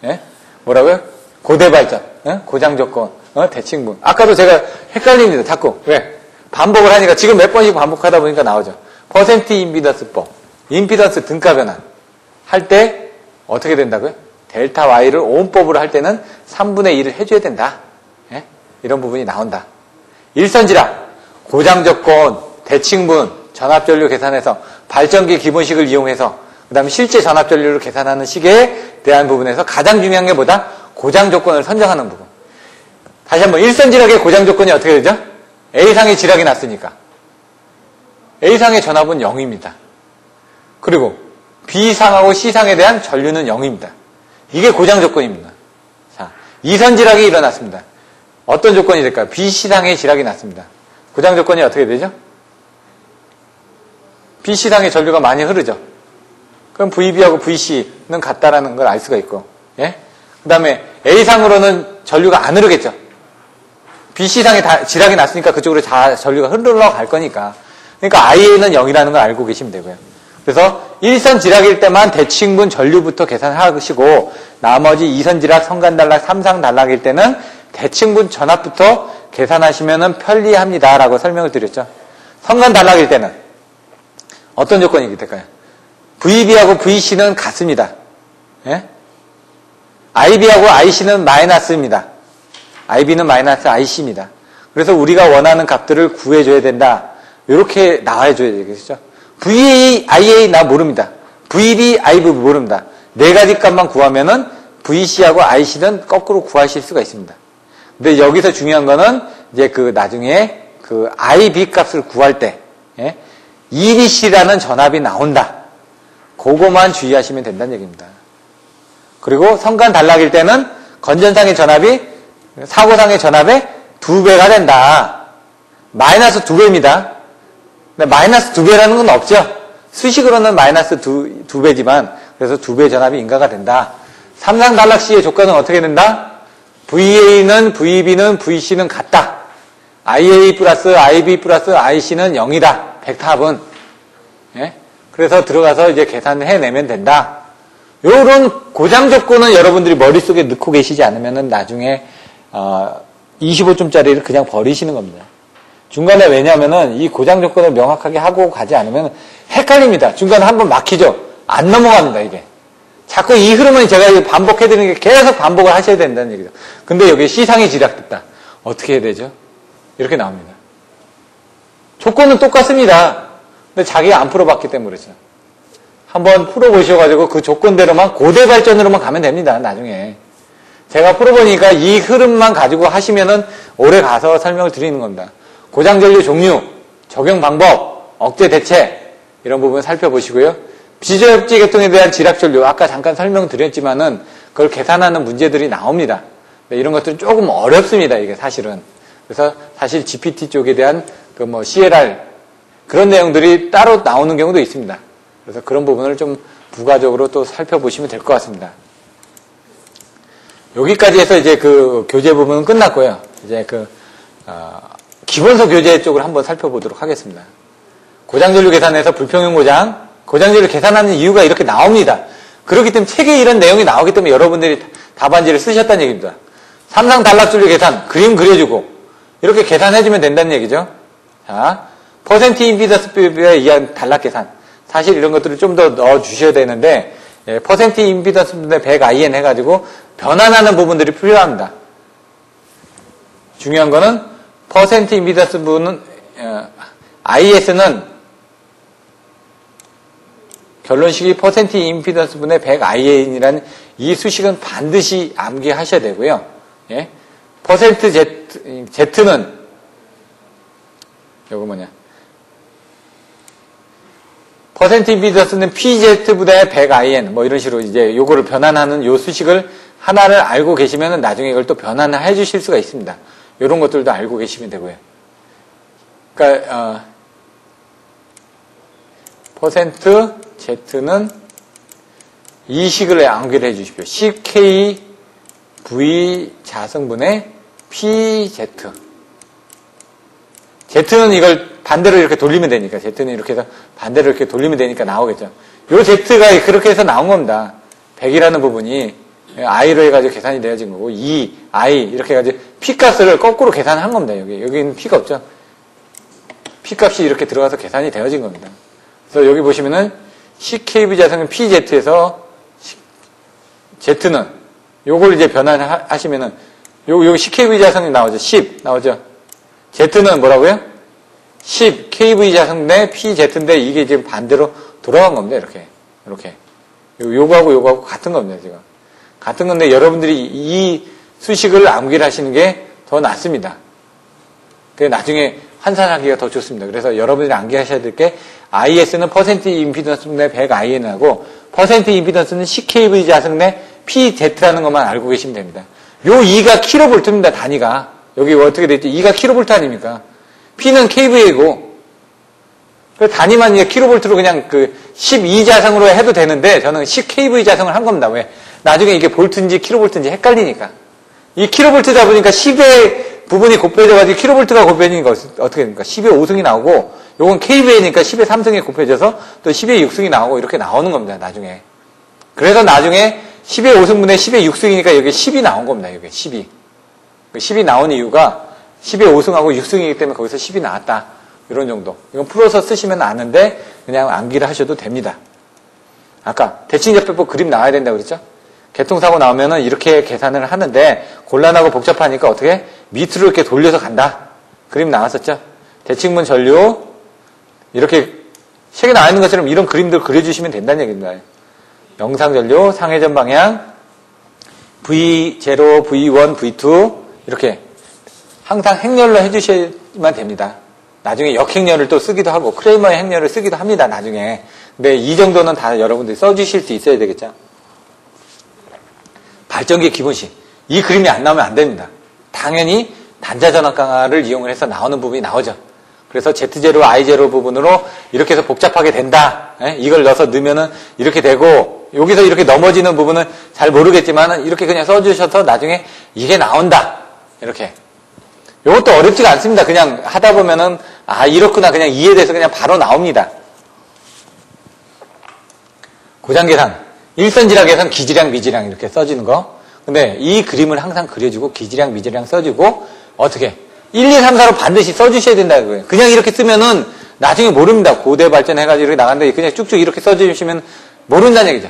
예? 뭐라고요? 고대 발전, 고장 조건, 대칭분. 아까도 제가 헷갈립니다, 자꾸. 왜? 반복을 하니까 지금 몇 번씩 반복하다 보니까 나오죠. 퍼센트 임피던스법, 임피던스 등가 변환 할 때 어떻게 된다고요? 델타 Y를 오음법으로 할 때는 3분의 1을 해줘야 된다. 예? 이런 부분이 나온다. 일선지락, 고장 조건, 대칭분, 전압전류 계산해서 발전기 기본식을 이용해서 그 다음에 실제 전압전류를 계산하는 식에 대한 부분에서 가장 중요한 게 뭐다? 고장 조건을 선정하는 부분. 다시 한번 일선지락의 고장 조건이 어떻게 되죠? A상의 지락이 났으니까 A상의 전압은 0입니다. 그리고 B상하고 C상에 대한 전류는 0입니다. 이게 고장 조건입니다. 자, 이선지락이 일어났습니다. 어떤 조건이 될까요? BC상의 지락이 났습니다. 고장 조건이 어떻게 되죠? BC상의 전류가 많이 흐르죠. 그럼 VB하고 VC는 같다라는 걸 알 수가 있고, 예? 그 다음에 A상으로는 전류가 안 흐르겠죠. BC상에 지락이 났으니까 그쪽으로 다 전류가 흘러갈 거니까. 그러니까 IA는 0이라는 걸 알고 계시면 되고요. 그래서 1선 지락일 때만 대칭분 전류부터 계산하시고 나머지 2선 지락, 성간 단락, 3상 단락일 때는 대칭분 전압부터 계산하시면 편리합니다라고 설명을 드렸죠. 성간 단락일 때는 어떤 조건이 될까요? VB하고 VC는 같습니다. 예? IB하고 IC는 마이너스입니다. IB는 마이너스 IC입니다. 그래서 우리가 원하는 값들을 구해줘야 된다. 이렇게 나와줘야 되겠죠. VA, IA 나 모릅니다. VB, IB 모릅니다. 네 가지 값만 구하면은 VC하고 IC는 거꾸로 구하실 수가 있습니다. 근데 여기서 중요한 거는 이제 그 나중에 그 IB 값을 구할 때, 예? EBC라는 전압이 나온다. 그거만 주의하시면 된다는 얘기입니다. 그리고 성간 단락일 때는 건전상의 전압이 사고상의 전압의 2배가 된다. 마이너스 2배입니다. 근데 마이너스 2배라는 건 없죠. 수식으로는 마이너스 2배지만 그래서 2배 전압이 인가가 된다. 삼상 단락 C의 조건은 어떻게 된다? VA는 VB는 VC는 같다. IA 플러스 IB 플러스 IC는 0이다. 백탑은. 예? 그래서 들어가서 이제 계산을 해내면 된다. 요런 고장 조건은 여러분들이 머릿속에 넣고 계시지 않으면은 나중에 25점짜리를 그냥 버리시는 겁니다. 중간에 왜냐면은 이 고장 조건을 명확하게 하고 가지 않으면 헷갈립니다. 중간에 한번 막히죠. 안 넘어갑니다, 이게. 자꾸 이 흐름은 제가 반복해드리는 게 계속 반복을 하셔야 된다는 얘기죠. 근데 여기 C상이 지락됐다. 어떻게 해야 되죠? 이렇게 나옵니다. 조건은 똑같습니다. 근데 자기가 안 풀어봤기 때문에 그렇죠. 한번 풀어보셔가지고 그 조건대로만 고대 발전으로만 가면 됩니다. 나중에. 제가 풀어보니까 이 흐름만 가지고 하시면은 오래 가서 설명을 드리는 겁니다. 고장전류 종류, 적용 방법, 억제 대책 이런 부분 살펴보시고요. 비저역지 계통에 대한 지락전류 아까 잠깐 설명드렸지만은 그걸 계산하는 문제들이 나옵니다. 이런 것들은 조금 어렵습니다. 이게 사실은. 그래서 사실 GPT 쪽에 대한 그 뭐 CLR 그런 내용들이 따로 나오는 경우도 있습니다. 그래서 그런 부분을 좀 부가적으로 또 살펴보시면 될 것 같습니다. 여기까지 해서 이제 그 교재 부분은 끝났고요. 이제 그 기본서 교재 쪽을 한번 살펴보도록 하겠습니다. 고장전류 계산에서 불평형 고장, 고장전류 계산하는 이유가 이렇게 나옵니다. 그렇기 때문에 책에 이런 내용이 나오기 때문에 여러분들이 답안지를 쓰셨다는 얘기입니다. 삼상 단락전류 계산, 그림 그려주고 이렇게 계산해주면 된다는 얘기죠. 자, 퍼센트 임피던스 비에 의한 단락 계산. 사실 이런 것들을 좀 더 넣어주셔야 되는데 퍼센트 임피던스 분의 100IN 해가지고 변환하는 부분들이 필요합니다. 중요한 거는 퍼센트 임피던스 분은 IS는 결론식이 퍼센트 임피던스 분의 100IN이라는 이 수식은 반드시 암기하셔야 되고요. 예? 퍼센트 Z는 요거 뭐냐 퍼센트 임피던스는 PZ분의 100IN 뭐 이런 식으로 이제 요거를 변환하는 요 수식을 하나를 알고 계시면 나중에 이걸 또 변환을 해 주실 수가 있습니다. 요런 것들도 알고 계시면 되고요. 그러니까 퍼센트 Z는 이 식을 암기를 해 주십시오. CKV 자성분의 PZ. Z는 이걸 반대로 이렇게 돌리면 되니까, Z는 이렇게 해서 반대로 이렇게 돌리면 되니까 나오겠죠. 요 Z가 그렇게 해서 나온 겁니다. 100이라는 부분이 I로 해가지고 계산이 되어진 거고, 2, I 이렇게 해가지고 P 값을 거꾸로 계산한 겁니다. 여기는 P가 없죠. P 값이 이렇게 들어가서 계산이 되어진 겁니다. 그래서 여기 보시면은 CKV 자성분 PZ에서 Z는 요걸 이제 변환하시면은 요 CKV 자성이 나오죠. 10 나오죠. Z는 뭐라고요? 10 KV 자성분의 PZ인데 이게 지금 반대로 돌아간 겁니다. 이렇게. 요거하고 같은 겁니다. 지금. 같은 건데 여러분들이 이 수식을 암기를 하시는 게 더 낫습니다. 나중에 환산하기가 더 좋습니다. 그래서 여러분들이 암기하셔야 될 게 IS는 퍼센트 임피던스분의 100IN하고 퍼센트 임피던스는 CKV 자성분의 PZ라는 것만 알고 계시면 됩니다. 요 2가 킬로볼트입니다. 단위가. 여기 어떻게 되어 있죠? 2가 킬로볼트 아닙니까? P는 KVA고, 그 단위만 이제 킬로볼트로 그냥 12자성으로 해도 되는데, 저는 10kV 자성을 한 겁니다. 왜? 나중에 이게 볼트인지 킬로볼트인지 헷갈리니까. 이 킬로볼트다 보니까 10의 부분이 곱해져가지고 킬로볼트가 곱해지니까 어떻게 됩니까? 10의 5승이 나오고, 요건 KVA니까 10의 3승이 곱해져서 또 10의 6승이 나오고 이렇게 나오는 겁니다. 나중에. 그래서 나중에 10의 5승분의 10의 6승이니까 여기 10이 나온 겁니다. 여기 10이. 10이 나온 이유가 10의 5승하고 6승이기 때문에 거기서 10이 나왔다. 이런 정도. 이건 풀어서 쓰시면 아는데 그냥 암기를 하셔도 됩니다. 아까 대칭접배법 그림 나와야 된다고 그랬죠? 개통사고 나오면은 이렇게 계산을 하는데 곤란하고 복잡하니까 어떻게? 밑으로 이렇게 돌려서 간다. 그림 나왔었죠? 대칭분 전류 이렇게 책에 나와 있는 것처럼 이런 그림들 그려주시면 된다는 얘기입니다. 영상 전류, 상회전 방향, V0, V1, V2 이렇게 항상 행렬로 해주시면 됩니다. 나중에 역행렬을 또 쓰기도 하고 크레이머의 행렬을 쓰기도 합니다. 나중에. 근데 이 정도는 다 여러분들이 써주실 수 있어야 되겠죠. 발전기 기본식. 이 그림이 안 나오면 안 됩니다. 당연히 단자전압 강화를 이용을 해서 나오는 부분이 나오죠. 그래서 Z0, I0 부분으로 이렇게 해서 복잡하게 된다. 이걸 넣으면은 이렇게 되고 여기서 이렇게 넘어지는 부분은 잘 모르겠지만 이렇게 그냥 써주셔서 나중에 이게 나온다. 이렇게. 이것도 어렵지가 않습니다. 그냥 하다 보면은 이렇구나 그냥 이해돼서 그냥 바로 나옵니다. 고장 계산. 일선지라 계산 기지량 미지량 이렇게 써주는 거. 근데 이 그림을 항상 그려주고 기지량 미지량 써주고 어떻게 1, 2, 3, 4로 반드시 써주셔야 된다는 거예요. 그냥 이렇게 쓰면은 나중에 모릅니다. 고대 발전해가지고 이렇게 나갔는데 그냥 쭉쭉 이렇게 써주시면 모른다는 얘기죠.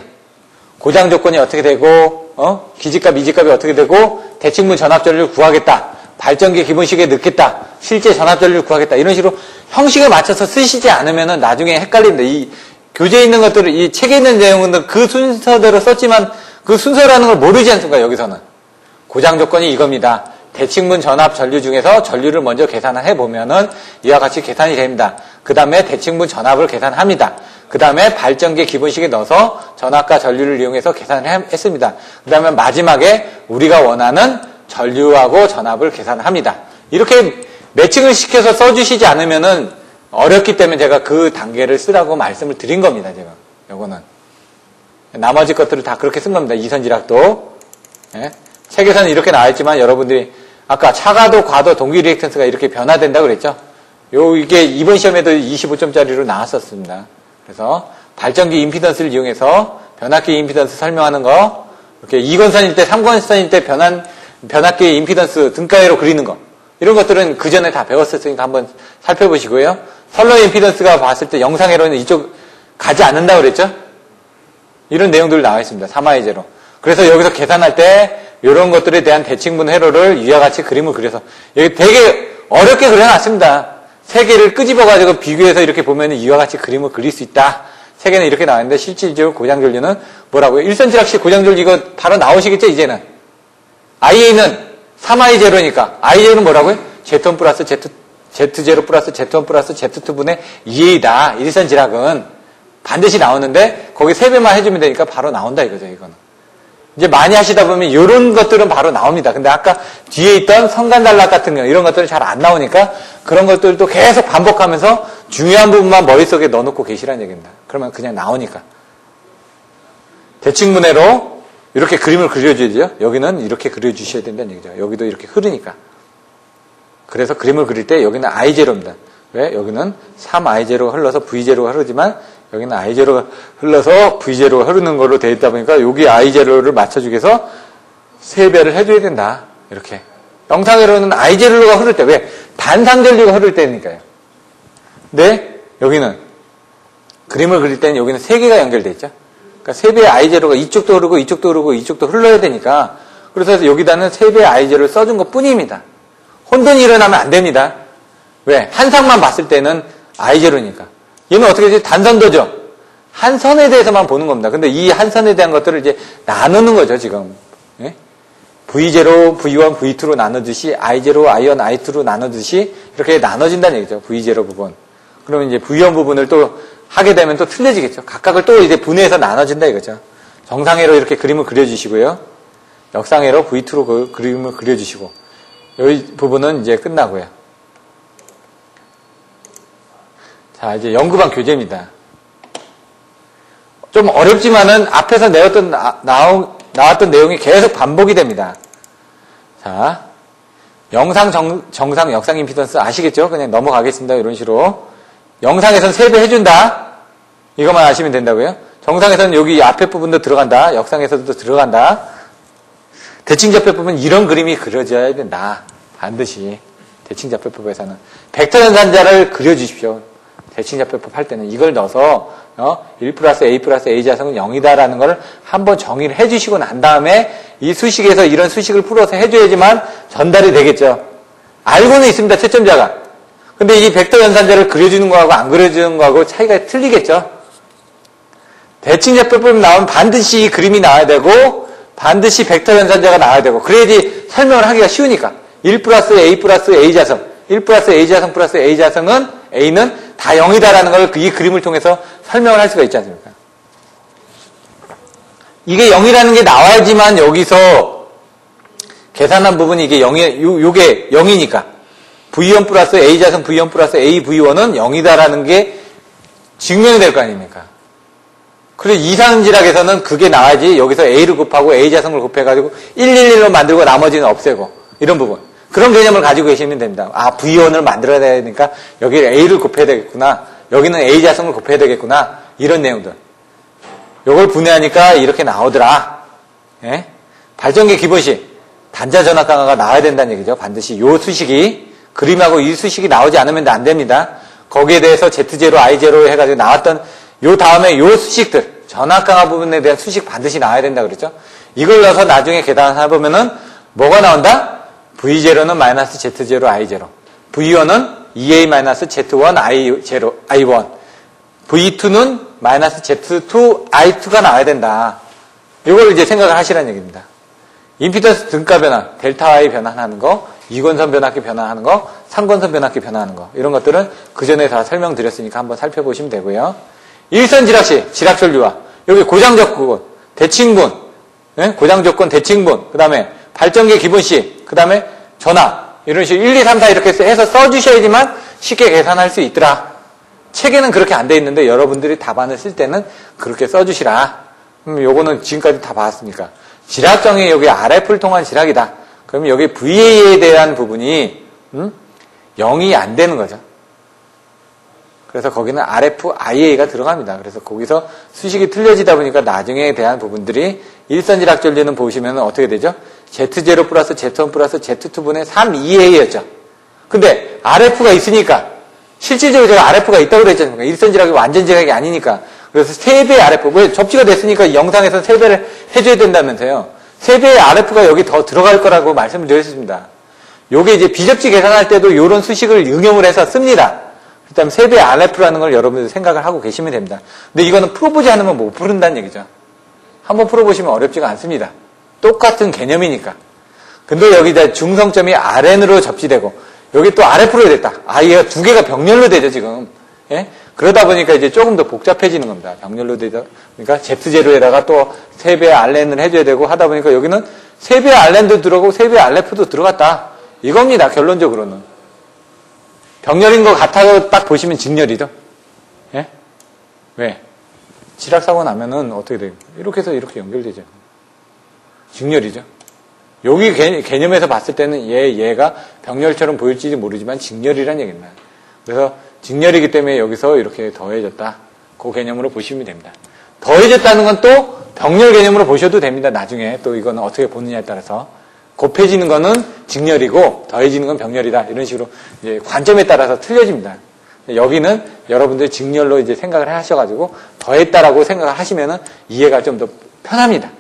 고장 조건이 어떻게 되고 기지값 미지값이 어떻게 되고 대칭분 전압전류를 구하겠다. 발전기 기본식에 넣겠다. 실제 전압전류를 구하겠다. 이런 식으로 형식을 맞춰서 쓰시지 않으면은 나중에 헷갈립니다. 이 교재에 있는 것들을 이 책에 있는 내용은 그 순서대로 썼지만 그 순서라는 걸 모르지 않습니까? 여기서는 고장 조건이 이겁니다. 대칭분 전압 전류 중에서 전류를 먼저 계산을 해보면은 이와 같이 계산이 됩니다. 그 다음에 대칭분 전압을 계산합니다. 그 다음에 발전기 기본식에 넣어서 전압과 전류를 이용해서 계산을 했습니다. 그 다음에 마지막에 우리가 원하는 전류하고 전압을 계산합니다. 이렇게 매칭을 시켜서 써주시지 않으면은 어렵기 때문에 제가 그 단계를 쓰라고 말씀을 드린 겁니다. 제가 요거는 나머지 것들을 다 그렇게 쓴 겁니다. 이선지락도 책에서는 이렇게 나와있지만 여러분들이 아까 차가도 과도 동기 리액턴스가 이렇게 변화된다고 그랬죠. 이게 이번 시험에도 25점짜리로 나왔었습니다. 그래서 발전기 임피던스를 이용해서 변압기 임피던스 설명하는 거, 이렇게 2건선일 때, 3건선일 때 변압기 임피던스 등가위로 그리는 거, 이런 것들은 그 전에 다 배웠었으니까 한번 살펴보시고요. 선로 임피던스가 봤을 때 영상회로는 이쪽 가지 않는다고 그랬죠. 이런 내용들 나와 있습니다. 3I0. 그래서 여기서 계산할 때 이런 것들에 대한 대칭분 회로를 이와 같이 그림을 그려서 여기 되게 어렵게 그려놨습니다. 세 개를 끄집어가지고 비교해서 이렇게 보면 이와 같이 그림을 그릴 수 있다. 세 개는 이렇게 나왔는데 실질적으로 고장전류는 뭐라고요? 1cm락씩 고장전류 이거 바로 나오시겠죠? 이제는. IA는 3I0니까 I0는 뭐라고요? Z1 플러스 Z0 플러스 Z1 플러스 Z2분의 2A다. 1선지락은 반드시 나오는데 거기 3배만 해주면 되니까 바로 나온다 이거죠. 이거는 이제 많이 하시다 보면 이런 것들은 바로 나옵니다. 근데 아까 뒤에 있던 성간단락 같은 경우 이런 것들은 잘 안 나오니까 그런 것들도 계속 반복하면서 중요한 부분만 머릿속에 넣어놓고 계시라는 얘기입니다. 그러면 그냥 나오니까. 대칭분해로 이렇게 그림을 그려줘야죠. 여기는 이렇게 그려주셔야 된다는 얘기죠. 여기도 이렇게 흐르니까. 그래서 그림을 그릴 때 여기는 I0입니다. 왜? 여기는 3I0가 흘러서 V0가 흐르지만 여기는 I0가 흘러서 V0가 흐르는 걸로 되어 있다 보니까 여기 I0를 맞춰주기 위해서 3배를 해줘야 된다. 이렇게. 영상으로는 I0가 흐를 때, 왜? 단상전류가 흐를 때니까요. 근데 여기는 그림을 그릴 때는 여기는 3개가 연결되어 있죠. 그러니까 3배의 I0가 이쪽도 흐르고 이쪽도 흐르고 이쪽도 흘러야 되니까 그래서 여기다는 3배의 I0를 써준 것 뿐입니다. 혼돈이 일어나면 안 됩니다. 왜? 한 상만 봤을 때는 I0니까. 얘는 어떻게 되지? 단선도죠. 한 선에 대해서만 보는 겁니다. 근데 이 한 선에 대한 것들을 이제 나누는 거죠, 지금. 예? V0, V1, V2로 나누듯이 I0, I1, I2로 나누듯이 이렇게 나눠진다는 얘기죠. V0 부분. 그러면 이제 V1 부분을 또 하게 되면 또 틀려지겠죠. 각각을 또 이제 분해해서 나눠진다 이거죠. 정상회로 이렇게 그림을 그려주시고요. 역상회로 V2로 그림을 그려주시고 이 부분은 이제 끝나고요. 자, 이제 연구반 교재입니다. 좀 어렵지만은 앞에서 나왔던 내용이 계속 반복이 됩니다. 자, 정상 역상 임피던스 아시겠죠? 그냥 넘어가겠습니다. 이런 식으로. 영상에선 3배 해준다. 이것만 아시면 된다고요. 정상에서는 여기 앞에 부분도 들어간다. 역상에서도 들어간다. 대칭자폐법은 이런 그림이 그려져야 된다. 반드시. 대칭자폐법에서는. 벡터 연산자를 그려주십시오. 대칭자폐법 할 때는 이걸 넣어서 1 플러스 A 플러스 A 자성은 0이다라는 걸 한번 정의를 해주시고 난 다음에 이 수식에서 이런 수식을 풀어서 해줘야지만 전달이 되겠죠. 알고는 있습니다. 채점자가. 근데 이 벡터 연산자를 그려주는 거하고 안 그려주는 거하고 차이가 틀리겠죠. 대칭자폐법 나오면 반드시 이 그림이 나와야 되고 반드시 벡터 연산자가 나와야 되고 그래야지 설명을 하기가 쉬우니까. 1 플러스 A 플러스 A 자성 1 플러스 A 자성 플러스 A 자성은 A는 다 0이다라는 걸 이 그림을 통해서 설명을 할 수가 있지 않습니까? 이게 0이라는 게 나와야지만 여기서 계산한 부분이 이게 0이, 요게 0이니까. V1 플러스 A 자성 V1 플러스 A V1은 0이다라는 게 증명이 될 거 아닙니까? 그래서 이상진학에서는 그게 나와야지 여기서 A를 곱하고 A 자성을 곱해가지고 111로 만들고 나머지는 없애고 이런 부분. 그런 개념을 가지고 계시면 됩니다. 아, V1을 만들어야 되니까 여기 A를 곱해야 되겠구나. 여기는 A 자성을 곱해야 되겠구나. 이런 내용들. 요걸 분해하니까 이렇게 나오더라. 예? 발전기 기본식. 단자 전압 강화가 나와야 된다는 얘기죠. 반드시 요 수식이. 그림하고 이 수식이 나오지 않으면 안 됩니다. 거기에 대해서 Z0, I0 해가지고 나왔던 요 다음에 요 수식들. 전압 강화 부분에 대한 수식 반드시 나와야 된다 그랬죠. 이걸 넣어서 나중에 계산해보면은 뭐가 나온다? V0는 마이너스 Z0, I0. V1은 EA 마이너스 Z1, I1. V2는 마이너스 Z2, I2가 나와야 된다. 이걸 이제 생각을 하시라는 얘기입니다. 임피던스 등가 변화, 델타 Y 변환하는 거, 이권선 변압기 변화하는 거, 삼권선 변압기 변화하는 거. 이런 것들은 그 전에 다 설명드렸으니까 한번 살펴보시면 되고요. 일선 지락시, 지락전류와 여기 고장조건, 대칭분, 네? 고장조건, 대칭분, 그 다음에 발전기 기본식, 그 다음에 전압, 이런 식으로 1, 2, 3, 4 이렇게 해서 써주셔야지만 쉽게 계산할 수 있더라. 책에는 그렇게 안 돼 있는데 여러분들이 답안을 쓸 때는 그렇게 써주시라. 요거는 지금까지 다 봤으니까. 지락정이 여기 RF를 통한 지락이다. 그러면 여기 VA에 대한 부분이 0이 안 되는 거죠. 그래서 거기는 RFIA가 들어갑니다. 그래서 거기서 수식이 틀려지다 보니까 나중에 대한 부분들이 일선지락 전류는 보시면 어떻게 되죠? Z0 플러스 Z1 플러스 Z2분의 3EA였죠. 근데 RF가 있으니까 실질적으로 제가 RF가 있다고 그랬지 않습니까? 일선지락이 완전 지락이 아니니까. 그래서 3배의 RF, 왜 접지가 됐으니까 영상에서 3배를 해줘야 된다면서요. 3배의 RF가 여기 더 들어갈 거라고 말씀을 드렸습니다. 요게 이제 비접지 계산할 때도 이런 수식을 응용을 해서 씁니다. 그다음에 3배의 RF라는 걸 여러분들 생각을 하고 계시면 됩니다. 근데 이거는 풀어보지 않으면 못 푸른다는 얘기죠. 한번 풀어보시면 어렵지가 않습니다. 똑같은 개념이니까. 근데 여기다 중성점이 RN으로 접지되고 여기 또 RF로 됐다. 아, 얘가 두 개가 병렬로 되죠, 지금. 예? 그러다 보니까 이제 조금 더 복잡해지는 겁니다. 병렬로 되다 보니까 Z제로에다가 또 3배의 RN을 해줘야 되고 하다 보니까 여기는 3배의 RN도 들어가고 3배의 RF도 들어갔다. 이겁니다. 결론적으로는. 병렬인 것 같아서 딱 보시면 직렬이죠. 예? 왜? 지락사고 나면은 어떻게 돼요? 이렇게 해서 이렇게 연결되죠. 직렬이죠. 여기 개념에서 봤을 때는 얘가 병렬처럼 보일지 모르지만 직렬이란 얘기입니다. 그래서 직렬이기 때문에 여기서 이렇게 더해졌다. 그 개념으로 보시면 됩니다. 더해졌다는 건 또 병렬 개념으로 보셔도 됩니다. 나중에 또 이거는 어떻게 보느냐에 따라서. 곱해지는 거는 직렬이고 더해지는 건 병렬이다. 이런 식으로 이제 관점에 따라서 틀려집니다. 여기는 여러분들 직렬로 이제 생각을 하셔가지고 더했다라고 생각을 하시면은 이해가 좀 더 편합니다.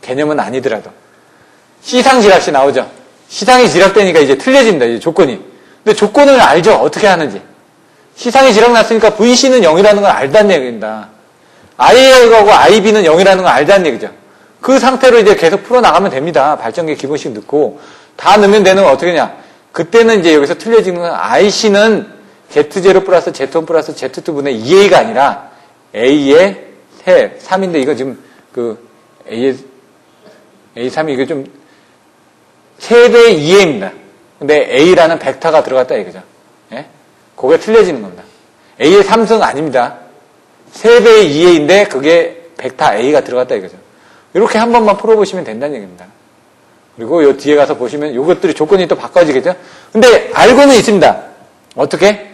개념은 아니더라도. 시상지락시 나오죠. 시상이 지락되니까 이제 틀려집니다. 이제 조건이. 근데 조건을 알죠. 어떻게 하는지. 시상이 지락났으니까 VC는 0이라는 걸 알다는 얘기입니다. IA하고 IB는 0이라는 걸 알다는 얘기죠. 그 상태로 이제 계속 풀어나가면 됩니다. 발전기 기본식 넣고. 다 넣으면 되는 건 어떻게 냐. 그때는 이제 여기서 틀려지는 건 IC는 Z0 플러스 Z1 플러스 Z2분의 2A가 아니라 A의 3인데 이거 지금 A3이 이거 좀 3배의 2A입니다. 근데 A라는 벡터가 들어갔다 이거죠. 예? 그게 틀려지는 겁니다. A의 3승 아닙니다. 3배의 2A인데 그게 벡터 A가 들어갔다 이거죠. 이렇게 한 번만 풀어보시면 된다는 얘기입니다. 그리고 요 뒤에 가서 보시면 요것들이 조건이 또 바꿔지겠죠? 근데 알고는 있습니다. 어떻게?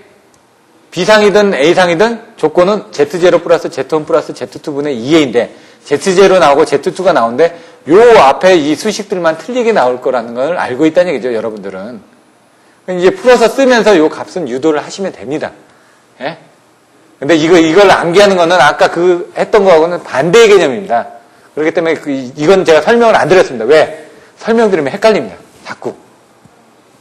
B상이든 A상이든 조건은 Z0 플러스 Z1 플러스 Z2분의 2A인데 Z0 나오고 Z2가 나오는데 요 앞에 이 수식들만 틀리게 나올 거라는 걸 알고 있다는 얘기죠, 여러분들은. 이제 풀어서 쓰면서 요 값은 유도를 하시면 됩니다. 예? 근데 이걸 암기하는 거는 아까 했던 거하고는 반대의 개념입니다. 그렇기 때문에 이건 제가 설명을 안 드렸습니다. 왜? 설명드리면 헷갈립니다. 자꾸.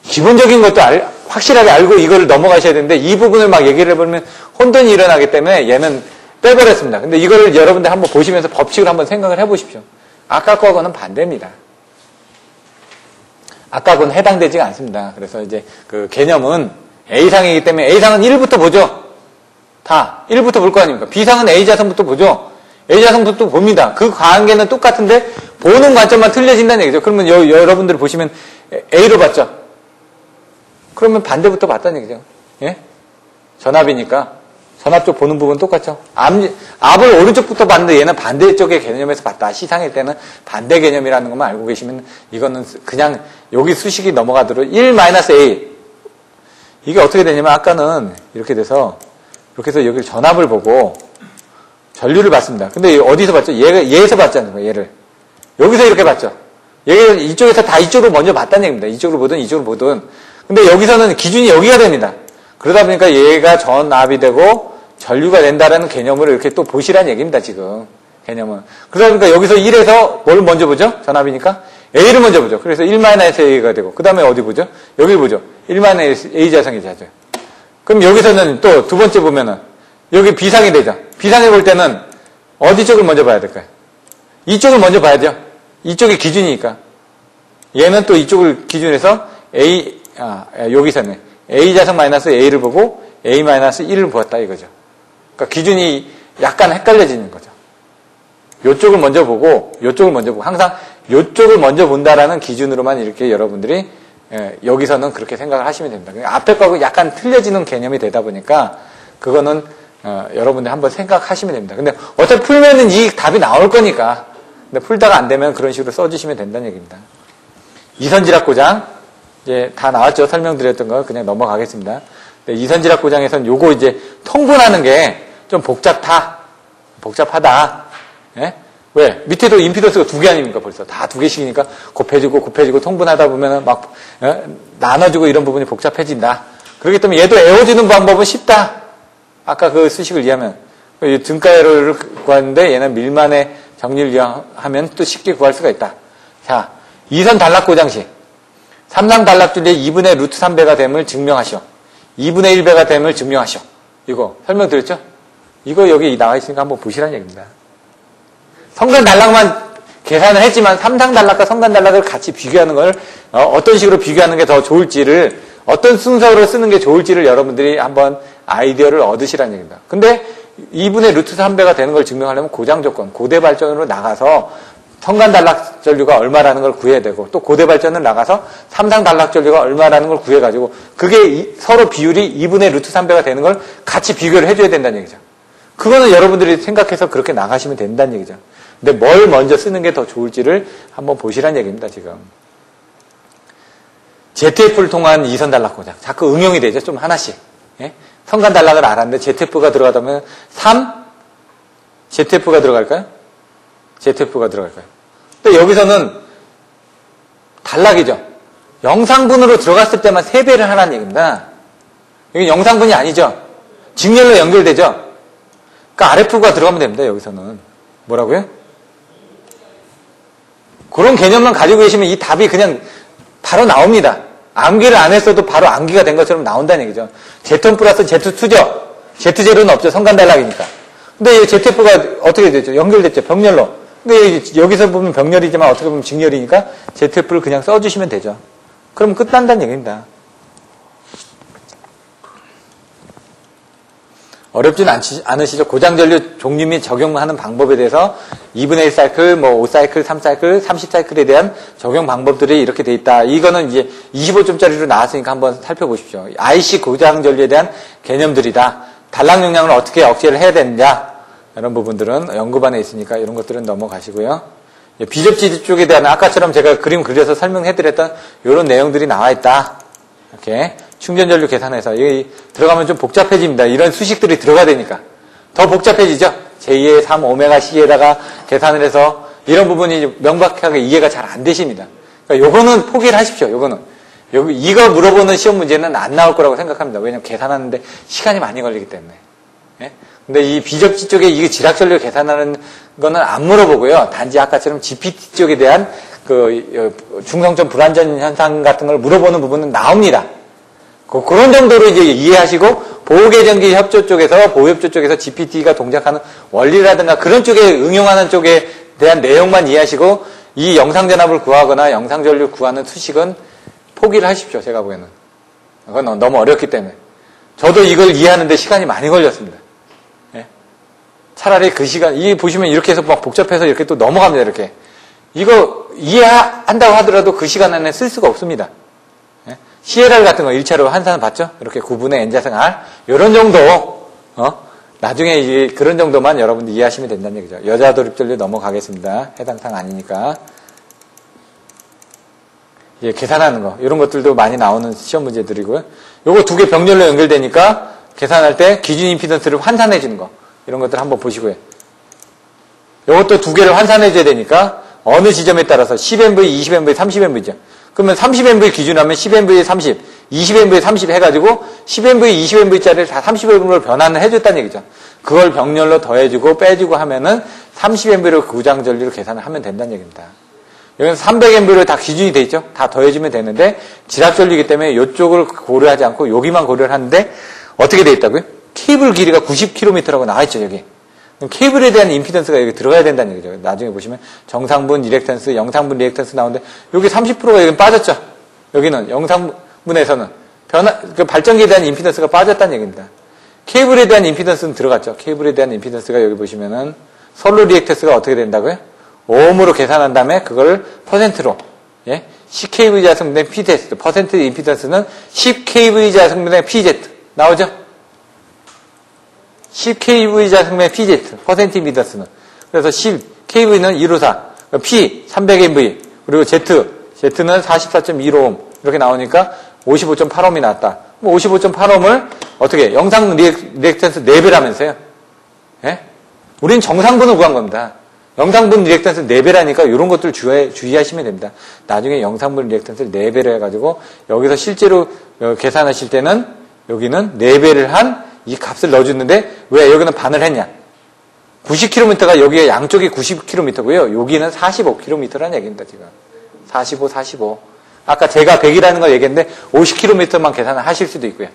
기본적인 것도 확실하게 알고 이걸 넘어가셔야 되는데 이 부분을 막 얘기를 해보면 혼돈이 일어나기 때문에 얘는 빼버렸습니다. 근데 이거를 여러분들 한번 보시면서 법칙을 한번 생각을 해보십시오. 아까 거하고는 반대입니다. 아까 건 해당되지가 않습니다. 그래서 이제 그 개념은 A상이기 때문에 A상은 1부터 보죠. 다 1부터 볼 거 아닙니까? B상은 A자성부터 보죠. A자성부터 봅니다. 그 관계는 똑같은데 보는 관점만 틀려진다는 얘기죠. 그러면 여러분들 보시면 A로 봤죠. 그러면 반대부터 봤다는 얘기죠. 예? 전압이니까 전압 쪽 보는 부분 똑같죠. 앞을 오른쪽부터 봤는데 얘는 반대쪽의 개념에서 봤다. 시상일 때는 반대 개념이라는 것만 알고 계시면 이거는 그냥 여기 수식이 넘어가도록 1-A. 이게 어떻게 되냐면 아까는 이렇게 돼서 여기 전압을 보고 전류를 봤습니다. 근데 어디서 봤죠? 얘에서 봤잖아요. 얘를. 여기서 이렇게 봤죠. 얘를 이쪽에서 다 이쪽으로 먼저 봤다는 얘기입니다. 이쪽으로 보든 이쪽으로 보든. 근데 여기서는 기준이 여기가 됩니다. 그러다 보니까 얘가 전압이 되고 전류가 된다라는 개념을 이렇게 또 보시라는 얘기입니다, 지금. 개념은. 그러다 보니까 여기서 1에서 뭘 먼저 보죠? 전압이니까? A를 먼저 보죠. 그래서 1-A가 되고. 그 다음에 어디 보죠? 여기 보죠. 1-A 자성이 되죠. 그럼 여기서는 또 두 번째 보면은 여기 B상이 되죠. B상에 볼 때는 어디 쪽을 먼저 봐야 될까요? 이쪽을 먼저 봐야죠. 이쪽이 기준이니까. 얘는 또 이쪽을 기준해서 여기서는 A자성 마이너스 A를 보고 A 마이너스 1을 보았다 이거죠. 그러니까 기준이 약간 헷갈려지는 거죠. 요쪽을 먼저 보고 요쪽을 먼저 보고 항상 요쪽을 먼저 본다라는 기준으로만 이렇게 여러분들이 여기서는 그렇게 생각을 하시면 됩니다. 앞에 거하고 약간 틀려지는 개념이 되다 보니까 그거는 여러분들 한번 생각하시면 됩니다. 근데 어차피 풀면은 이 답이 나올 거니까. 근데 풀다가 안 되면 그런 식으로 써주시면 된다는 얘기입니다. 이선지락고장 이제 다 나왔죠. 설명드렸던 거 그냥 넘어가겠습니다. 이선지락고장에서는 요거 이제 통분하는 게 좀 복잡하다. 예? 왜? 밑에도 임피던스가 2개 아닙니까 벌써. 다 2개씩이니까 곱해지고 통분하다 보면은 막 나눠주고 이런 부분이 복잡해진다. 그렇기 때문에 얘도 에워주는 방법은 쉽다. 아까 그 수식을 이해하면 등가를 구하는데 얘는 밀만의 정리를 이해하면 또 쉽게 구할 수가 있다. 자, 이선 단락고장식 3상 단락줄의 2분의 루트 3배가 됨을 증명하시오. 2분의 1배가 됨을 증명하시오. 이거 설명드렸죠? 이거 여기 나와 있으니까 한번 보시라는 얘기입니다. 성간 단락만 계산을 했지만 3상 단락과 성간 단락을 같이 비교하는 걸 어떤 식으로 비교하는 게 더 좋을지를 어떤 순서로 쓰는 게 좋을지를 여러분들이 한번 아이디어를 얻으시라는 얘기입니다. 근데 2분의 루트 3배가 되는 걸 증명하려면 고장 조건, 고대 발전으로 나가서 성간 단락 전류가 얼마라는 걸 구해야 되고, 또 고대 발전을 나가서 삼상 단락 전류가 얼마라는 걸 구해가지고, 그게 서로 비율이 2분의 루트 3배가 되는 걸 같이 비교를 해줘야 된다는 얘기죠. 그거는 여러분들이 생각해서 그렇게 나가시면 된다는 얘기죠. 근데 뭘 먼저 쓰는 게 더 좋을지를 한번 보시라는 얘기입니다, 지금. ZF를 통한 이선 단락 고장. 자꾸 응용이 되죠, 좀 하나씩. 예? 성간 단락을 알았는데 ZF가 들어가다 보면 3, ZF가 들어갈까요? ZF가 들어갈까요? 근데 여기서는 단락이죠. 영상분으로 들어갔을 때만 3배를 하라는 얘기입니다. 여기 영상분이 아니죠. 직렬로 연결되죠. 그러니까 RF가 들어가면 됩니다, 여기서는. 뭐라고요? 그런 개념만 가지고 계시면 이 답이 그냥 바로 나옵니다. 암기를 안 했어도 바로 암기가 된 것처럼 나온다는 얘기죠. Z1 플러스 Z2죠. Z0는 없죠. 성간 단락이니까. 근데 이 ZF가 어떻게 되죠? 연결됐죠. 병렬로. 근데 여기서 보면 병렬이지만 어떻게 보면 직렬이니까 ZF를 그냥 써주시면 되죠. 그럼 끝난다는 얘기입니다. 어렵진 않으시죠? 고장전류 종류 및 적용하는 방법에 대해서 2분의 1 사이클, 5 사이클, 3 사이클, 30 사이클에 대한 적용 방법들이 이렇게 돼 있다. 이거는 이제 25점짜리로 나왔으니까 한번 살펴보십시오. IC 고장전류에 대한 개념들이다. 단락 용량을 어떻게 억제를 해야 되느냐. 이런 부분들은 연구반에 있으니까 이런 것들은 넘어가시고요. 비접지 쪽에 대한 아까처럼 제가 그림 그려서 설명해드렸던 이런 내용들이 나와 있다. 이렇게 충전전류 계산해서 여기 들어가면 좀 복잡해집니다. 이런 수식들이 들어가야 되니까 더 복잡해지죠. 제2의 3 오메가 C에다가 계산을 해서 이런 부분이 명확하게 이해가 잘 안 되십니다. 그러니까 요거는 포기를 하십시오. 이거 물어보는 시험 문제는 안 나올 거라고 생각합니다. 왜냐면 계산하는데 시간이 많이 걸리기 때문에. 예? 근데 이 비접지 쪽에 이게 지락전류 계산하는 거는 안 물어보고요. 단지 아까처럼 GPT 쪽에 대한 중성점 불완전 현상 같은 걸 물어보는 부분은 나옵니다. 그런 정도로 이제 이해하시고 보호계전기 협조 쪽에서 보호협조 쪽에서 GPT가 동작하는 원리라든가 그런 쪽에 응용하는 쪽에 대한 내용만 이해하시고 이 영상전압을 구하거나 영상전류 구하는 수식은 포기를 하십시오. 제가 보기에는 그건 너무 어렵기 때문에 저도 이걸 이해하는데 시간이 많이 걸렸습니다. 예? 차라리 그 시간 이 보시면 이렇게 해서 막 복잡해서 이렇게 또 넘어갑니다. 이렇게 이거 이해한다고 하더라도 그 시간 안에 쓸 수가 없습니다. CLR 같은 거 1차로 한산 봤죠? 이렇게 9분의 N자승 R. 요런 정도, 나중에 이제 그런 정도만 여러분들 이해하시면 된다는 얘기죠. 여자 도립전류 넘어가겠습니다. 해당 사항 아니니까. 예, 계산하는 거. 이런 것들도 많이 나오는 시험 문제들이고요. 요거 두 개 병렬로 연결되니까 계산할 때 기준 임피던스를 환산해 주는 거. 이런 것들 한번 보시고요. 요것도 두 개를 환산해 줘야 되니까 어느 지점에 따라서 10MV, 20MV, 30MV죠. 그러면 30MV 기준하면 10MV에 30, 20MV에 30 해가지고 10MV, 20MV짜리를 다 30MV로 변환을 해줬다는 얘기죠. 그걸 병렬로 더해주고 빼주고 하면은 30MV로 고장전류를 계산을 하면 된다는 얘기입니다. 여기는 300MV로 다 기준이 돼 있죠. 다 더해주면 되는데 지락전류이기 때문에 이쪽을 고려하지 않고 여기만 고려를 하는데 어떻게 돼 있다고요? 케이블 길이가 90km라고 나와 있죠, 여기. 케이블에 대한 임피던스가 여기 들어가야 된다는 얘기죠. 나중에 보시면 정상분 리액턴스, 영상분 리액턴스 나오는데 여기 30%가 여기 빠졌죠. 여기는 영상분에서는 발전기에 대한 임피던스가 빠졌다는 얘기입니다. 케이블에 대한 임피던스는 들어갔죠. 케이블에 대한 임피던스가 여기 보시면은 솔로 리액턴스가 어떻게 된다고요? 오음으로 계산한 다음에 그걸 퍼센트로 10kV 자승분의 PZ 퍼센트 임피던스는 10kV 자승분의 PZ 나오죠? 10kV 자승분의 PZ, 퍼센트 임피던스는. 그래서 10kV는 154, P 300MV, 그리고 Z는 44.15옴 이렇게 나오니까 55.8옴이 나왔다. 55.8옴을 어떻게 영상 리액턴스 4배라면서요? 예? 우린 정상분을 구한 겁니다. 영상분 리액턴스 4배라니까 이런 것들 주의하시면 됩니다. 나중에 영상분 리액턴스를 4배로 해가지고 여기서 실제로 계산하실 때는 여기는 4배를 한 이 값을 넣어주는데 왜 여기는 반을 했냐? 90km가 여기에 양쪽이 90km고요. 여기는 45km라는 얘기입니다. 지금 45. 아까 제가 100이라는 걸 얘기했는데 50km만 계산을 하실 수도 있고요.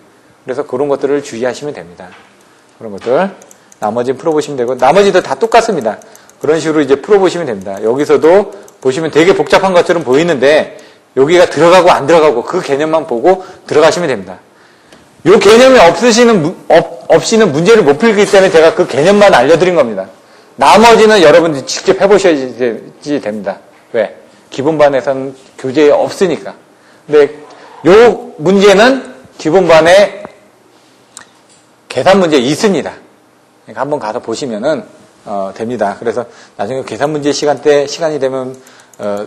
그래서 그런 것들을 주의하시면 됩니다. 그런 것들 나머지는 풀어보시면 되고 나머지도 다 똑같습니다. 그런 식으로 이제 풀어보시면 됩니다. 여기서도 보시면 되게 복잡한 것처럼 보이는데 여기가 들어가고 안 들어가고 그 개념만 보고 들어가시면 됩니다. 요 개념이 없이는 문제를 못 풀기 때문에 제가 그 개념만 알려드린 겁니다. 나머지는 여러분들이 직접 해보셔야지 됩니다. 왜? 기본반에서는 교재에 없으니까. 근데 요 문제는 기본반에 계산 문제 있습니다. 그러니까 한번 가서 보시면은 됩니다. 그래서 나중에 계산 문제 시간이 되면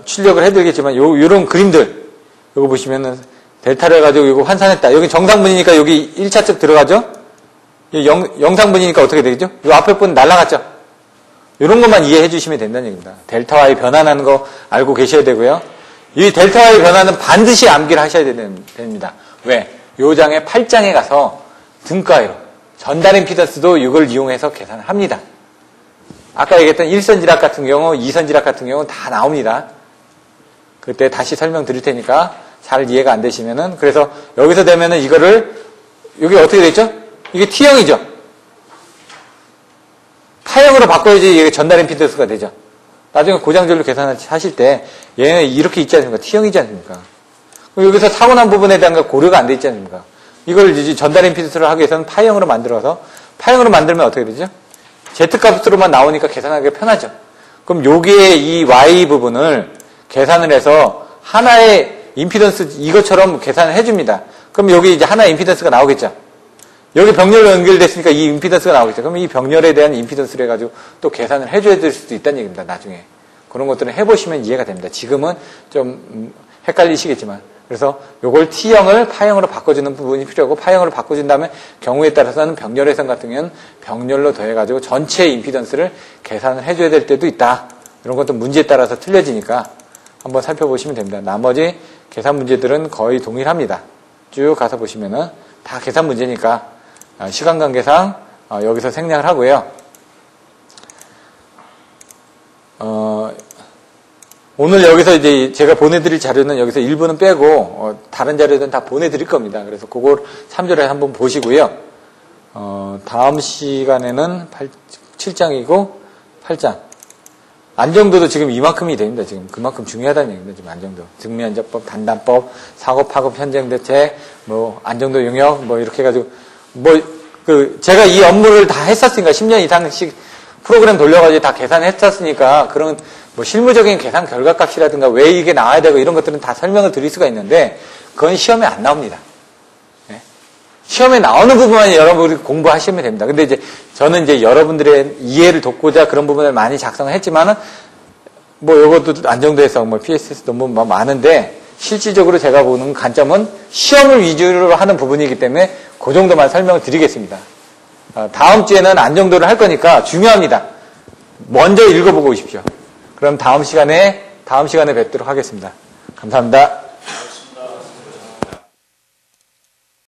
출력을 해드리겠지만 요런 그림들 요거 보시면은 델타를 가지고 이거 환산했다. 여기 정상분이니까 여기 1차측 들어가죠? 영상분이니까 어떻게 되겠죠? 요 앞에 분 날아갔죠? 이런 것만 이해해 주시면 된다는 얘기입니다. 델타 Y 변환하는 거 알고 계셔야 되고요. 이 델타 Y 변화는 반드시 암기를 하셔야 됩니다. 왜? 요 장의 8장에 가서 등가위로 전달 임피던스도 이걸 이용해서 계산을 합니다. 아까 얘기했던 1선 지락 같은 경우, 2선 지락 같은 경우는 다 나옵니다. 그때 다시 설명드릴 테니까 잘 이해가 안 되시면은, 그래서 여기서 되면은 이거를, 여기 어떻게 되죠? 이게 T형이죠? 파형으로 바꿔야지 이게 전달 임피던스가 되죠. 나중에 고장전류 계산하실 때 얘는 이렇게 있지 않습니까? T형이지 않습니까? 여기서 사고 난 부분에 대한 거 고려가 안 돼 있지 않습니까? 이걸 이제 전달 임피던스를 하기 위해서는 파형으로 만들어서, 파형으로 만들면 어떻게 되죠? Z값으로만 나오니까 계산하기가 편하죠. 그럼 여기에 이 Y 부분을 계산을 해서 하나의 임피던스 이것처럼 계산을 해줍니다. 그럼 여기 이제 하나의 임피던스가 나오겠죠. 여기 병렬로 연결됐으니까 이 임피던스가 나오겠죠. 그럼 이 병렬에 대한 임피던스를 해가지고 또 계산을 해줘야 될 수도 있다는 얘기입니다. 나중에. 그런 것들은 해보시면 이해가 됩니다. 지금은 좀 헷갈리시겠지만. 그래서 요걸 T형을 파형으로 바꿔주는 부분이 필요하고, 파형으로 바꿔준 다음에 경우에 따라서는 병렬해선 같은 경우는 병렬로 더해가지고 전체 임피던스를 계산을 해줘야 될 때도 있다. 이런 것도 문제에 따라서 틀려지니까 한번 살펴보시면 됩니다. 나머지 계산 문제들은 거의 동일합니다. 쭉 가서 보시면은 다 계산 문제니까 시간 관계상 여기서 생략을 하고요. 오늘 여기서 이제 제가 보내드릴 자료는 여기서 일부는 빼고 다른 자료들은 다 보내드릴 겁니다. 그래서 그걸 참조를 한번 보시고요. 다음 시간에는 7장이고 8장. 안정도도 지금 이만큼이 됩니다. 지금 그만큼 중요하다는 얘기입니다. 지금 안정도. 증면적법, 단단법, 사고, 파급, 현장 대책, 안정도 영역, 이렇게 해가지고, 제가 이 업무를 다 했었으니까, 10년 이상씩 프로그램 돌려가지고 다 계산했었으니까, 그런, 실무적인 계산 결과값이라든가, 왜 이게 나와야 되고, 이런 것들은 다 설명을 드릴 수가 있는데, 그건 시험에 안 나옵니다. 네? 시험에 나오는 부분만 여러분이 공부하시면 됩니다. 근데 이제, 저는 이제 여러분들의 이해를 돕고자 그런 부분을 많이 작성을 했지만은, 요것도 안정도에서 PSS 논문 많은데, 실질적으로 제가 보는 관점은 시험을 위주로 하는 부분이기 때문에 그 정도만 설명을 드리겠습니다. 다음 주에는 안정도를 할 거니까 중요합니다. 먼저 읽어보고 오십시오. 그럼 다음 시간에 뵙도록 하겠습니다. 감사합니다.